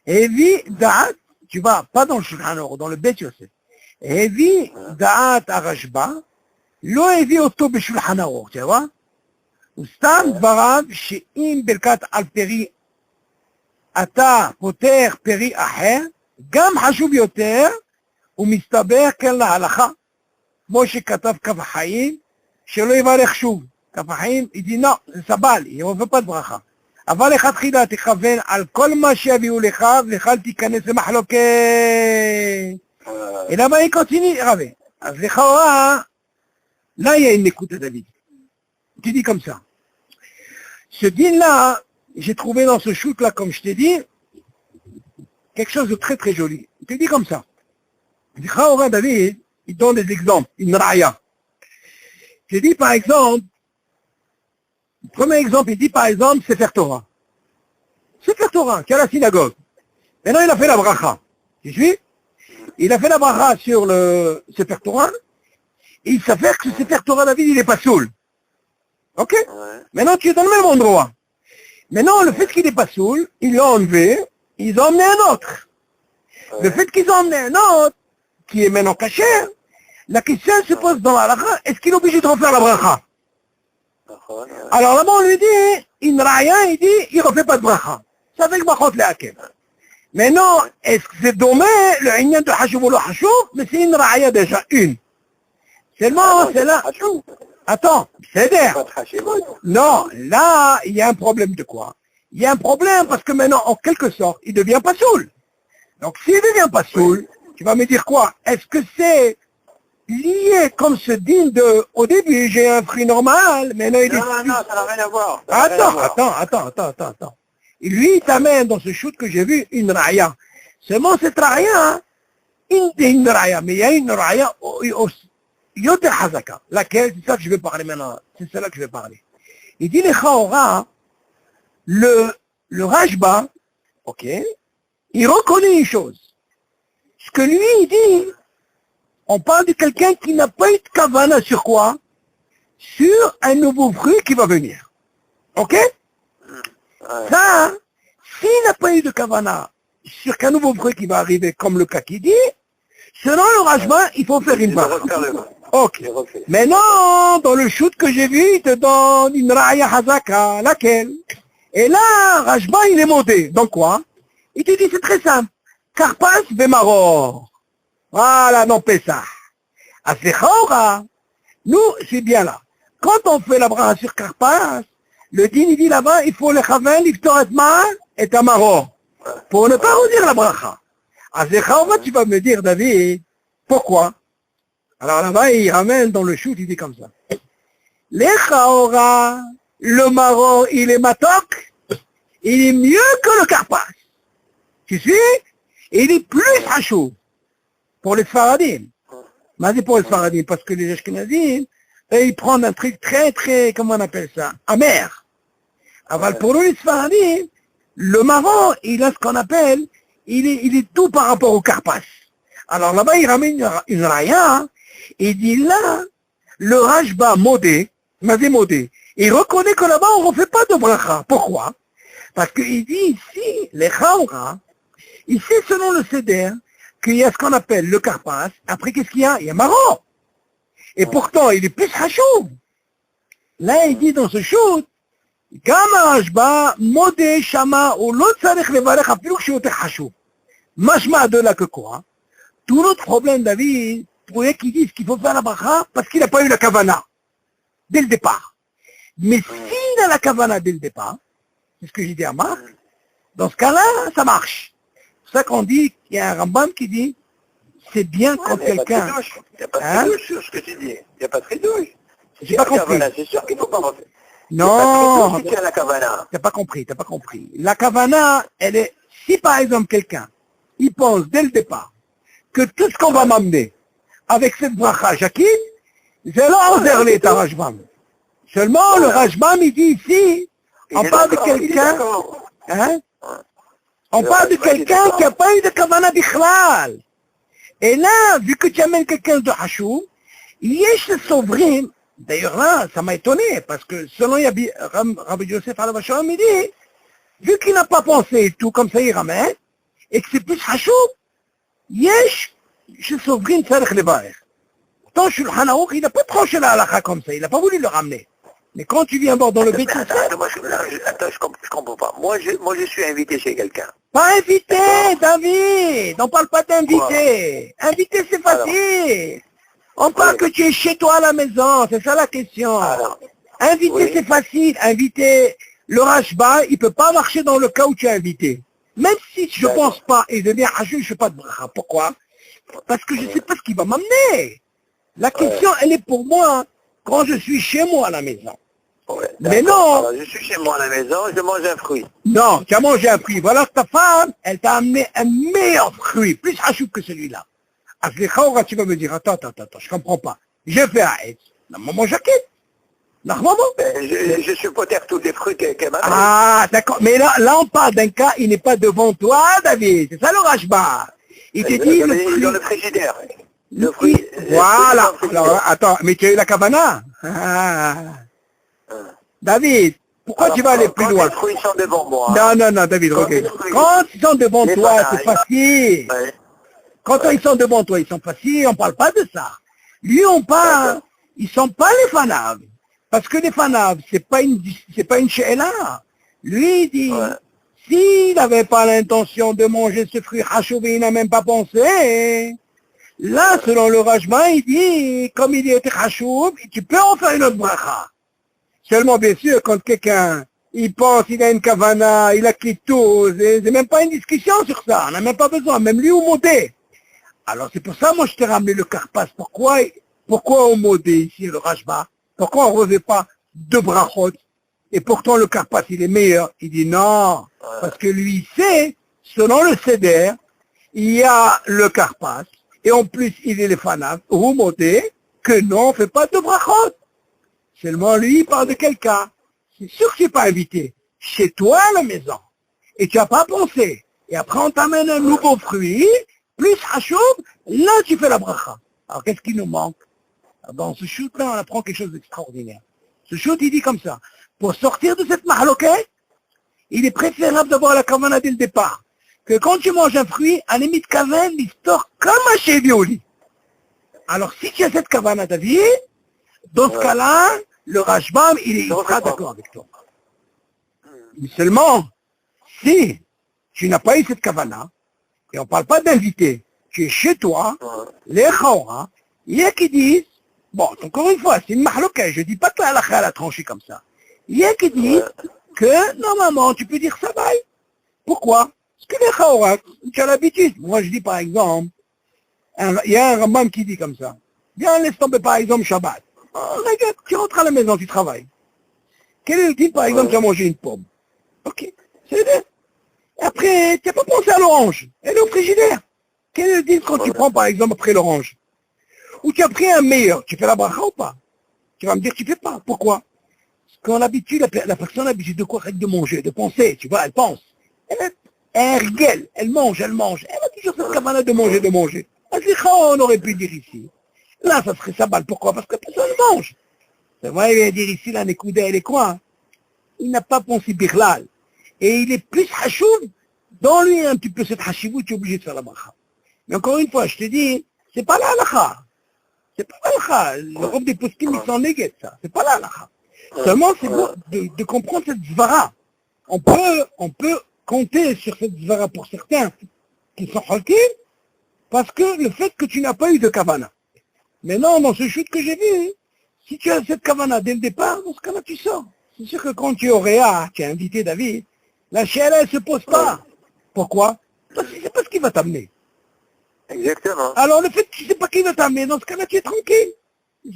הביא דעת, תשובה, pas dans le Shulchan Aruch, dans le בית יוסף, הביא דעת הרשב"א, לא הביא אותו בשולחן ערוך, אתה רואה? הוא סתם דבריו שאם ברכת על פרי אתה פותח פרי אחר, גם חשוב יותר, הוא מסתבר כן להלכה, כמו שכתב כף החיים, שלא יברך שוב. כף החיים, il dit non, זה סבל, il ne veut pas de ברכה. אבל לכתחילה תכוון על כל מה שיביאו לך, ואל תיכנס למחלוקת. Et là-bas, il continue, Ravé. Là, il y a une écoute à David. Tu dis comme ça. Ce din-là, j'ai trouvé dans ce shoot-là, comme je t'ai dit, quelque chose de très très joli. Il te dit comme ça. Il dit, David, il donne des exemples, une raya. Je dis par exemple, le premier exemple, il dit par exemple, Sefer Torah. Sefer Torah, qui est à la synagogue. Maintenant, il a fait la bracha. Tu suis? Il a fait la bracha sur le Sefer Torah, et il s'avère que ce Sefer Torah David, il n'est pas soul. Ok? Maintenant, tu es dans le même endroit. Maintenant, le fait qu'il n'est pas soul, ils l'ont enlevé, ils ont emmené un autre. Le fait qu'ils ont emmené un autre, qui est maintenant caché, la question se pose dans la bracha, est-ce qu'il est obligé de refaire la bracha? Alors là-bas, on lui dit, il n'a rien, il dit, il ne refait pas de bracha. Ça fait que brachot le hakem. Mais non, est-ce que c'est dommage, le ignan de Hashoub ou le Hashoub, mais c'est une raya déjà, une. Seulement, c'est là. Attends, c'est d'air. Non, là, il y a un problème de quoi? Il y a un problème parce que maintenant, en quelque sorte, il ne devient pas soul. Donc, s'il ne devient pas soul, tu vas me dire quoi? Est-ce que c'est lié comme ce din de, au début, j'ai un fruit normal, maintenant il est... Non, ça n'a rien à voir. Attends. Et lui, il t'amène dans ce shoot que j'ai vu une raya. Seulement cette raya, une raya, mais il y a une raya yoter hazaka. Laquelle, c'est ça que je vais parler maintenant. C'est celle-là que je vais parler. Il dit les chaora, le Rashba, ok, il reconnaît une chose. Ce que lui, il dit, on parle de quelqu'un qui n'a pas eu de kavana sur quoi? Sur un nouveau fruit qui va venir. Ok? Ça, s'il n'a pas eu de kavana sur qu'un nouveau fruit qui va arriver, comme le cas qui dit, selon le Rashba, il faut faire une barre. Ok. Maintenant, dans le shoot que j'ai vu, il te donne une raya hazaka, laquelle? Et là, Rashba, il est monté. Donc quoi? Il te dit, c'est très simple. Karpas bemaror. Voilà, non, Pessah. À Sechaora, nous, c'est bien là. Quand on fait la bracha sur Karpas, le din, il dit là-bas, il faut le chaven, l'iftor et tamaro. Pour ne pas redire la bracha. À Sechaora, tu vas me dire, David, pourquoi? Alors là-bas, il ramène dans le shoot, il dit comme ça. L'Echaora, le marron, il est matok, il est mieux que le Karpas. Tu sais? Il est plus hachou pour les Sfaradim. Mais c'est pour les Sfaradim, parce que les Ashkenazim, ils prennent un truc très, très, comment on appelle ça, amer. Alors pour les Sfaradim, le marron, il a ce qu'on appelle, il est tout par rapport au Karpas. Alors là-bas, il ramène une raya, il dit là, le Rashba modé, Mazé modé, il reconnaît que là-bas, on ne refait pas de bracha. Pourquoi? Parce qu'il dit ici, les Chaura, ici, selon le Seder, qu'il y a ce qu'on appelle le Karpas, après qu'est-ce qu'il y a? Il y a marron. Et pourtant, il est plus hachou. Là, il dit dans ce shoot, Gama Rashba, modé, shama, ou l'autre sarech levarech, apilou que je suis hachou. Mashma de là que quoi? Tout notre problème, David, pour qu'ils disent qu'il faut faire la bracha, parce qu'il n'a pas eu la kavana, dès le départ. Mais s'il a la kavana dès le départ, c'est ce que j'ai dit à Marc, dans ce cas-là, ça marche. C'est pour ça qu'on dit, il y a un Rambam qui dit, c'est bien quand quelqu'un... Il n'y a pas de tridouche sur ce que tu dis. Il n'y a pas de tridouche. J'ai pas compris. C'est sûr qu'il ne faut pas refaire. Non, Il y a la kavana. t'as pas compris. La kavana, elle est, si par exemple quelqu'un, il pense dès le départ, que tout ce qu'on va m'amener, avec cette bracha, Jacqueline, c'est là on les Rajbam. Seulement, le Rajbam, il dit ici, on parle de quelqu'un, hein? On parle de quelqu'un qui n'a pas eu de kavana bichlal. Et là, vu que tu amènes quelqu'un de hachou, yesh le sovrim. D'ailleurs là, ça m'a étonné, parce que selon Rabbi Yosef al-Vachon, il dit, vu qu'il n'a pas pensé tout comme ça, il ramène, et que c'est plus hachou, yesh, je sovrim tzarech levarech. Tant Shulchan Aruch, il n'a pas tranché la halakha comme ça, il n'a pas voulu le ramener. Mais quand tu viens voir dans le Beit Yosef... Attends, je comprends pas. Moi, je suis invité chez quelqu'un. Pas invité, David. On parle pas d'invité. Invité, c'est facile. On parle que tu es chez toi à la maison. C'est ça la question. Invité, c'est facile. Invité, le Rashba, il peut pas marcher dans le cas où tu es invité. Même si je pense pas, et de dire, je ne fais pas de bracha. Pourquoi? Parce que je sais pas ce qu'il va m'amener. La question, elle est pour moi quand je suis chez moi à la maison. Mais non. Alors, je suis chez moi à la maison, je mange un fruit. Non, tu as mangé un fruit. Voilà que ta femme, elle t'a amené un meilleur fruit, plus hachou que celui-là. À ce moment tu vas me dire, attends, je comprends pas. Je fais un Hetz. Maman Jacquette. Normalement. Je suis potaire tous les fruits qu'elle m'a donné. Ah, d'accord. Mais là, on parle d'un cas, il n'est pas devant toi, David. C'est ça le Rashba. Il te dit le fruit. Dans le frigidaire. Le fruit. Voilà. Alors, attends, mais tu as eu la kavana. David, pourquoi tu vas aller plus loin? Quand les fruits sont devant moi. Non, David, regarde. Quand ils sont devant toi, c'est facile. Ouais. Quand ils sont devant toi, ils sont faciles, on parle pas de ça. Lui, on parle, ils sont pas les fanaves. Parce que les fanaves, c'est pas une she'ela. Lui, il dit, s'il n'avait pas l'intention de manger ce fruit hachouvé, il n'a même pas pensé. Là, selon le Rajma, il dit, comme il était hachoub, tu peux en faire une autre bracha. Seulement, bien sûr, quand quelqu'un, il pense, il a une kavana, il a quitté tout, c'est même pas une discussion sur ça, on n'a même pas besoin, même lui au modé. Alors c'est pour ça, moi, je t'ai ramené le Karpas. Pourquoi au modé ici, le Rashba? Pourquoi on ne revêt pas deux brachot? Et pourtant, le Karpas, il est meilleur. Il dit non, parce que lui, c'est, selon le Seder, il y a le Karpas, et en plus, il est le Fanav, au modé, que non, on ne fait pas de brachot. Seulement lui, il parle de quelqu'un. C'est sûr que tu n'es pas invité. Chez toi à la maison. Et tu n'as pas pensé. Et après, on t'amène un nouveau fruit, plus hachoub, là, tu fais la bracha. Alors, qu'est-ce qui nous manque? Dans ce shoot-là, on apprend quelque chose d'extraordinaire. Ce shoot, il dit comme ça. Pour sortir de cette mahaloquette, il est préférable d'avoir la kavana dès le départ. Que quand tu manges un fruit, un limite kaven, il sort comme un chevy au lit. Alors, si tu as cette kavana, David, dans ce cas-là, le Rashbam, il sera d'accord avec toi. Mais seulement, si tu n'as pas eu cette kavana, et on ne parle pas d'invité, tu es chez toi, Ouais. les Khawa, il y a qui disent, bon, encore une fois, c'est une mahlouka, je dis pas que la halakha elle a tranché comme ça. Il y a qui disent que, normalement, tu peux dire ça va. Pourquoi? Parce que les Khawa, tu as l'habitude. Moi, je dis par exemple, il y a un Rambam qui dit comme ça. Viens, laisse tomber par exemple Shabbat. Oh, regarde, tu rentres à la maison, tu travailles. Quel est le type, par exemple, tu as mangé une pomme? Ok, c'est bien. Après, tu n'as pas pensé à l'orange. Elle est au frigidaire. Quel est le deal quand tu prends, par exemple, après l'orange? Ou tu as pris un meilleur, tu fais la bracha ou pas? Tu vas me dire que tu fais pas. Pourquoi? Parce qu'on habitue, la personne a l'habitude de quoi? De manger, de penser, tu vois, elle pense. Elle régale, elle mange. Elle a toujours cette cavana de manger, de manger. On aurait pu dire ici. Là, ça serait sabal. Pourquoi? Parce que personne ne mange. C'est vrai, il va dire ici, la Nekouda, elle est quoi? Il n'a pas pensé Birlal. Et il est plus hachoub, dans lui un petit peu cette hachibou, tu es obligé de faire la bracha. Mais encore une fois, je te dis, c'est pas la halakha. C'est pas la halakha. L'Europe des poskim, ils s'en néguent, ça. C'est pas la halakha. Seulement, c'est bon de comprendre cette zvara. On peut compter sur cette zvara pour certains qui sont halkim, parce que le fait que tu n'as pas eu de kavana. Mais non, dans ce chute que j'ai vu, si tu as cette kavana dès le départ, dans ce cas-là, tu sors. C'est sûr que quand tu es au Réa, tu as invité David, la chienne, elle ne se pose pas. Pourquoi? Parce que tu ne sais pas ce qui va t'amener. Exactement. Alors, le fait que tu ne sais pas qui va t'amener, dans ce cas-là, tu es tranquille.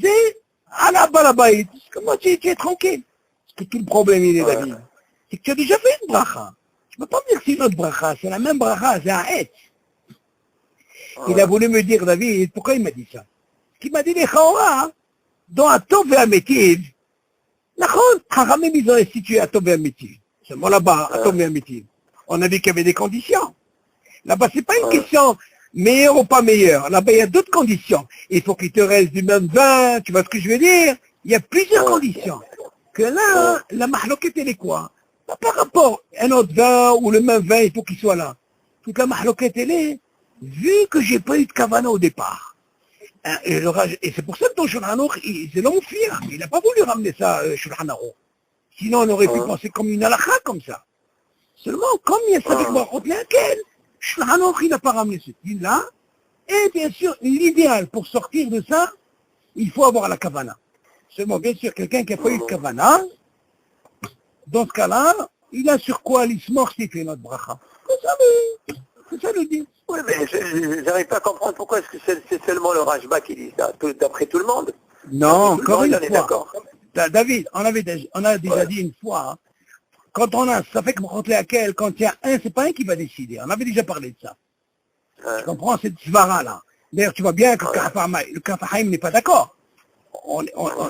C'est à la balabaïd. Comment tu es tranquille? Parce que tout le problème, il est, David. C'est que tu as déjà fait une bracha. Tu ne peux pas me dire que c'est une autre bracha. C'est la même bracha, c'est un et. Il a voulu me dire, David, pourquoi il m'a dit ça? Parce qu'il m'a dit, les Chaora, dans un Tov et un Métiv, Haramim, ils ont institué à Tov et un Métiv. Seulement là-bas, à Tov et un Métiv. On a dit qu'il y avait des conditions. Là-bas, c'est pas une question meilleur ou pas meilleur. Là-bas, il y a d'autres conditions. Il faut qu'il te reste du même vin, tu vois ce que je veux dire? Il y a plusieurs conditions. Que là, la mahloquette, elle est quoi? Pas par rapport à un autre vin ou le même vin, il faut qu'il soit là. Toute la mahloquette, elle est, vu que j'ai pas eu de kavana au départ. Et c'est pour ça que ton Shulchan Aruch, c'est l'enfer. Il n'a pas voulu ramener ça, Shulchan Aruch. Sinon, on aurait pu penser comme une halakha, comme ça. Seulement, comme il y a ça avec Baruch laquelle, Shulchan Aruch, il n'a pas ramené ce style-là. Et bien sûr, l'idéal pour sortir de ça, il faut avoir la kavana. Seulement, bien sûr, quelqu'un qui n'a pas eu de kavana, dans ce cas-là, il a sur quoi l'ismor s'il fait notre bracha. C'est ça le dit. Oui, mais je n'arrive pas à comprendre pourquoi est-ce que c'est seulement le Rajba qui dit ça, d'après tout le monde. Non, encore une on est fois. d'accord. David, on a déjà dit une fois, hein, quand on a, ça fait que contre laquelle, quand il y a un, c'est pas un qui va décider. On avait déjà parlé de ça. Tu comprends cette svara-là. D'ailleurs, tu vois bien que le Kafahaim n'est pas d'accord. On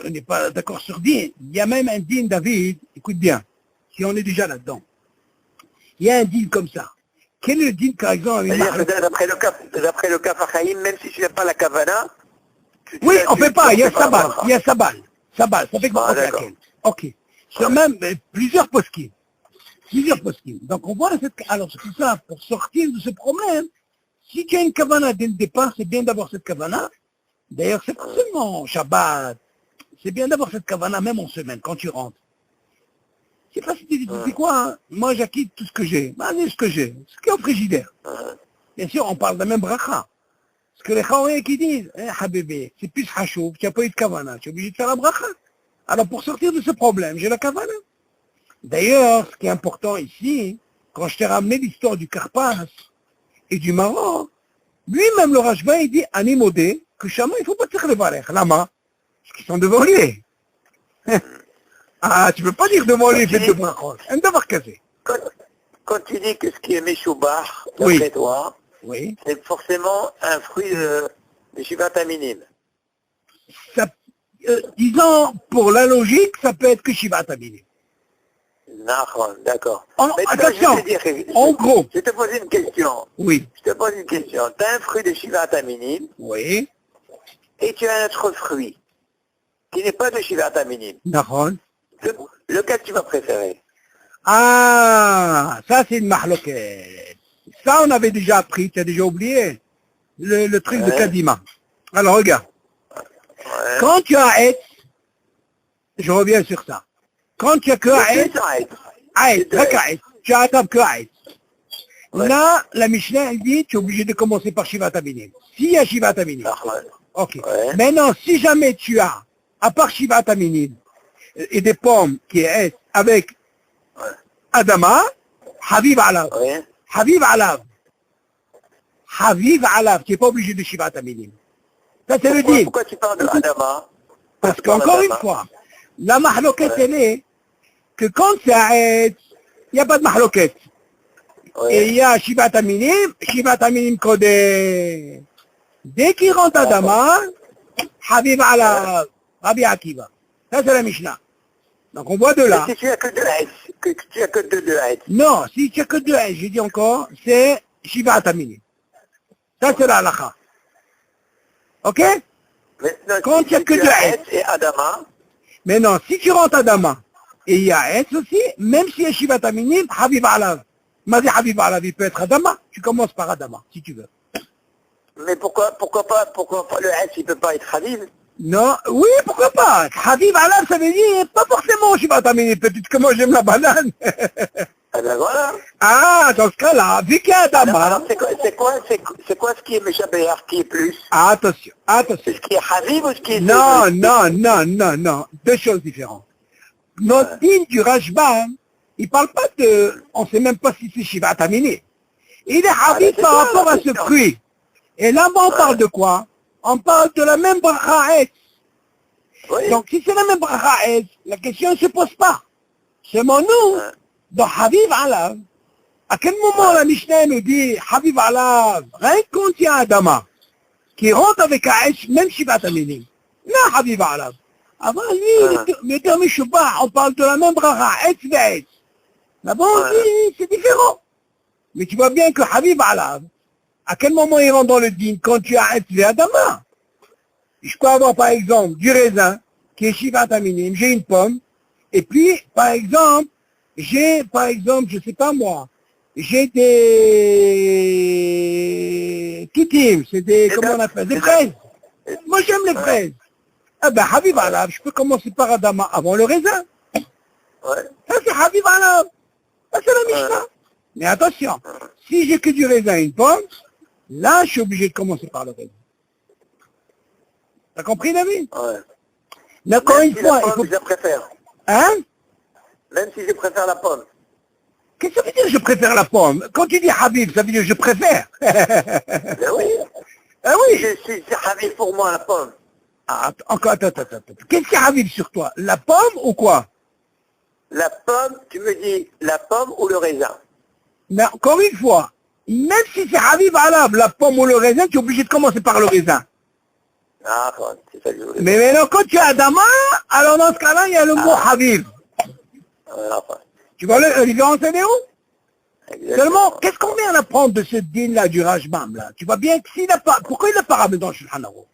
n'est pas d'accord sur din. Il y a même un din, David, écoute bien, si on est déjà là-dedans. Il y a un din comme ça. Quel est le din, par exemple, C'est-à-dire que d'après le Kafahaim, même si tu n'as pas la Kavana, oui, on ne fait pas, il y a Sabal, Sabal, ça fait que laquelle. Ok. Sur même plusieurs poskim. Donc on voit alors c'est tout ça, pour sortir de ce problème, si tu as une kavana dès le départ, c'est bien d'avoir cette kavana. D'ailleurs, c'est pas seulement Shabbat, c'est bien d'avoir cette kavana même en semaine, quand tu rentres. C'est pas si tu dis, tu sais quoi, hein, moi j'acquitte tout ce que j'ai, ce que j'ai, ce qui est au frigidaire. Bien sûr, on parle de la même bracha. Parce que les Khaoué qui disent, Habibé, c'est plus hachouf, tu n'as pas eu de kavana, tu es obligé de faire la bracha. Alors pour sortir de ce problème, j'ai la kavana. D'ailleurs, ce qui est important ici, quand je t'ai ramené l'histoire du Karpas et du Maroc, lui-même le Rajba, il dit, Animodé, que Shama, il ne faut pas dire le Varech. Lama, parce qu'ils sont devant lui. Ah, tu ne peux pas dire devant lui, fait de brachot. Un devoir casé. Quand tu dis que ce qui est Meshoubah, d'après toi, oui, c'est forcément un fruit de Shivat Aminim. Disons, pour la logique, ça peut être que Shivat Aminim. D'accord. Attention, en gros. Je te pose une question. Oui. Je te pose une question. Tu as un fruit de Shivat Aminim. Oui. Et tu as un autre fruit qui n'est pas de Shivat Aminim. D'accord. Lequel tu vas préférer? Ah, ça c'est une mahloquette. Ça on avait déjà appris, tu as déjà oublié. Le truc de Kadima. Alors regarde. Quand tu as Aetz, je reviens sur ça. Quand tu as que Aetz, tu as attrapes que Aetz. Ouais. Là, la Mishnah, elle dit, tu es obligé de commencer par Shivat Aminim. S'il y a Shivat Aminim. Ah, ouais. Ok. Ouais. Maintenant, si jamais tu as, à part Shivat Aminim, et des pommes qui est avec Ouais. Adama, Habib Alav. Ouais. Habib Alav. Habib Alav, tu n'es pas obligé de Shivat Aminim. Ça, c'est le din. Pourquoi tu parles de Adama? Parce qu'encore une fois, la mahloket, elle est que quand c'est Aetz, il n'y a pas de mahloket. Et il y a Shivat Aminim Kodé. Dès qu'il rentre Adama, Habib Alav, Rabbi Akiva. Ça, c'est la Mishnah. Donc on voit de là. Mais si tu as que deux Haïts, que tu as que deux Haïts. Non, si tu n'as que deux Haïts, j'ai dit encore, c'est Shivat Aminim. Ça, c'est la halakha. Ok? Maintenant, Quand il n'y a que deux Haïts. et Adama, Mais non, si tu rentres Adama, et il y a Haïts aussi, même s'il y a Shivat Aminim, Habib Alav. Mazi Habib Alav, il peut être Adama. Tu commences par Adama, si tu veux. mais pourquoi pas le Haït, il peut pas être Habib? Non, oui, pourquoi pas? Habib Alav, ça veut dire pas forcément Shivat Aminim. Peut-être que moi j'aime la banane. Ah ben voilà. Ah, dans ce cas-là, vu qu'il y a Adama. Alors c'est quoi ce qui est Meshabéar, qui est plus? Attention, attention. C'est ce qui est Habib ou ce qui est... Non, non, non, non, non. Deux choses différentes. Notre din du Rashbam, il parle pas de... On ne sait même pas si c'est Shivat Aminim. Il est Habib c'est par ça, rapport la à ce question. fruit. Et là, on parle de quoi? On parle de la même bracha Etz. Oui. Donc, si c'est la même bracha Etz, la question ne se pose pas. Seulement nous, dans Habib Alav, à quel moment la Mishnah nous dit Habib Alav, rien que quand il y a Adama, qui rentre avec Aïch, même Shivat Aminim. Là, Habib Alav. Avant lui, le terme Shubah, on parle de la même bracha, Etz ve'etz. Là-bas, on dit, c'est différent. Mais tu vois bien que Habib Alav, à quel moment il rentre dans le din? Quand tu as Etz ve'adama. Je peux avoir, par exemple, du raisin, qui est Shivat Aminim, j'ai une pomme, et puis, par exemple, je sais pas moi, j'ai des kitim, c'est des, comment on appelle, des fraises. Moi, j'aime les fraises. Ah ben, Habib Alav, je peux commencer par Adama avant le raisin. Ouais. Ça, c'est Habib Alav. Ça, c'est la Mishnah. Mais attention, si j'ai que du raisin et une pomme, là, je suis obligé de commencer par le raisin. T'as compris, David? Ouais. Mais encore Même une si fois, la il pomme, faut... je préfère. Hein? Même si je préfère la pomme. Qu'est-ce que ça veut dire je préfère la pomme? Quand tu dis Habib, ça veut dire je préfère. Ben oui. Ah oui. C'est Habib pour moi, la pomme. Ah, encore, attends. Qu'est-ce qui est Habib sur toi? La pomme ou quoi? La pomme, tu me dis la pomme ou le raisin? Mais encore une fois, même si c'est Habib Alav, la pomme ou le raisin, tu es obligé de commencer par le raisin. Ah, bon, c'est ça que je voulais Mais maintenant, quand tu as Adama, alors dans ce cas-là, il y a le mot Habib. dire. Ouais, enfin, Tu vois la différence, elle est où? exactement. Seulement, qu'est-ce qu'on vient d'apprendre de ce din-là, du Rajbam, là? Tu vois bien que s'il n'a pas... Pourquoi il n'a pas ramené dans le Shulchan Aruch?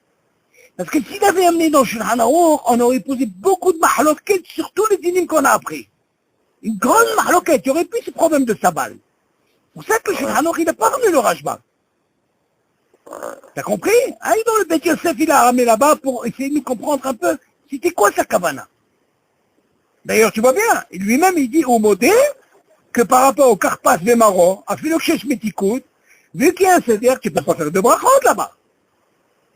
Parce que s'il avait amené dans le Shulchan Aruch, on aurait posé beaucoup de mahloket sur tous les dinim qu'on a appris. Une grande mahloket. Il y aurait plus ce problème de sabal. C'est pour ça que le Shulchan Aruch, il n'a pas ramené le Rajbam. T'as compris? Allez dans le Beth Yosef, il a ramené là-bas pour essayer de nous comprendre un peu c'était quoi sa kavana. D'ailleurs, tu vois bien, lui-même, il dit au modé que par rapport au Karpas Vemaro, à Philokhesh Metikout, vu qu'il y a un CDR, tu ne peux pas faire de brachot là-bas.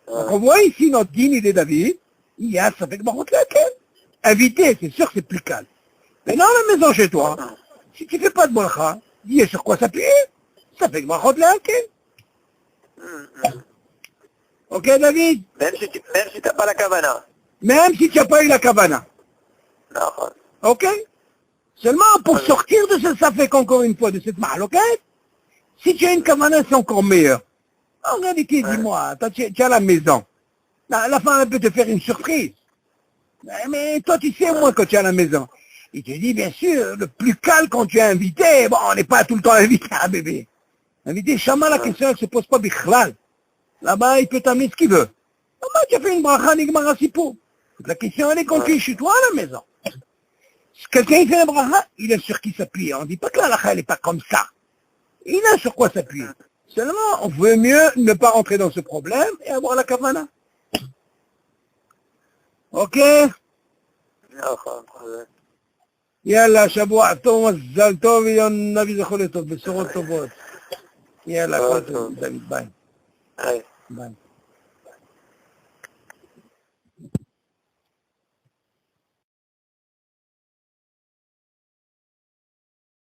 Donc on voit ici notre dîme de David, il y a ça fait que brachot laquelle. Invité, c'est sûr que c'est plus calme. Mais dans la maison chez toi, si tu ne fais pas de bracha, dis sur quoi s'appuyer. Ça fait que brachot laquelle. Ok David? Même si tu n'as pas la kavana. Même si tu n'as pas eu la kavana. Non, enfin, Ok? Seulement pour sortir de ce safek, encore une fois, de cette mahloket, si tu as une kavana, c'est encore meilleur. En réalité, dis-moi, tu as la maison. La femme elle peut te faire une surprise. Mais toi, tu sais moins quand tu es à la maison. Il te dit, bien sûr, le plus calme quand tu es invité, bon, on n'est pas tout le temps invité à bébé. Invité, Shama, la question, elle ne se pose pas bichlal. Là-bas, il peut t'amener ce qu'il veut. Là-bas, tu as fait une bracha, nigmara sipo. La question, elle est quand tu es chez toi à la maison. Si quelqu'un il fait une bracha, il est sur qui s'appuyer. On ne dit pas que la halakha, elle n'est pas comme ça. Il a sur quoi s'appuyer. Seulement, on veut mieux ne pas rentrer dans ce problème et avoir la kavana. Ok? enfin, יאללה, שבוע טוב, מזל טוב, יום נביא זכור לטוב, בשורות טובות. יאללה, כל טוב, דוד, ביי. Ouais. ביי.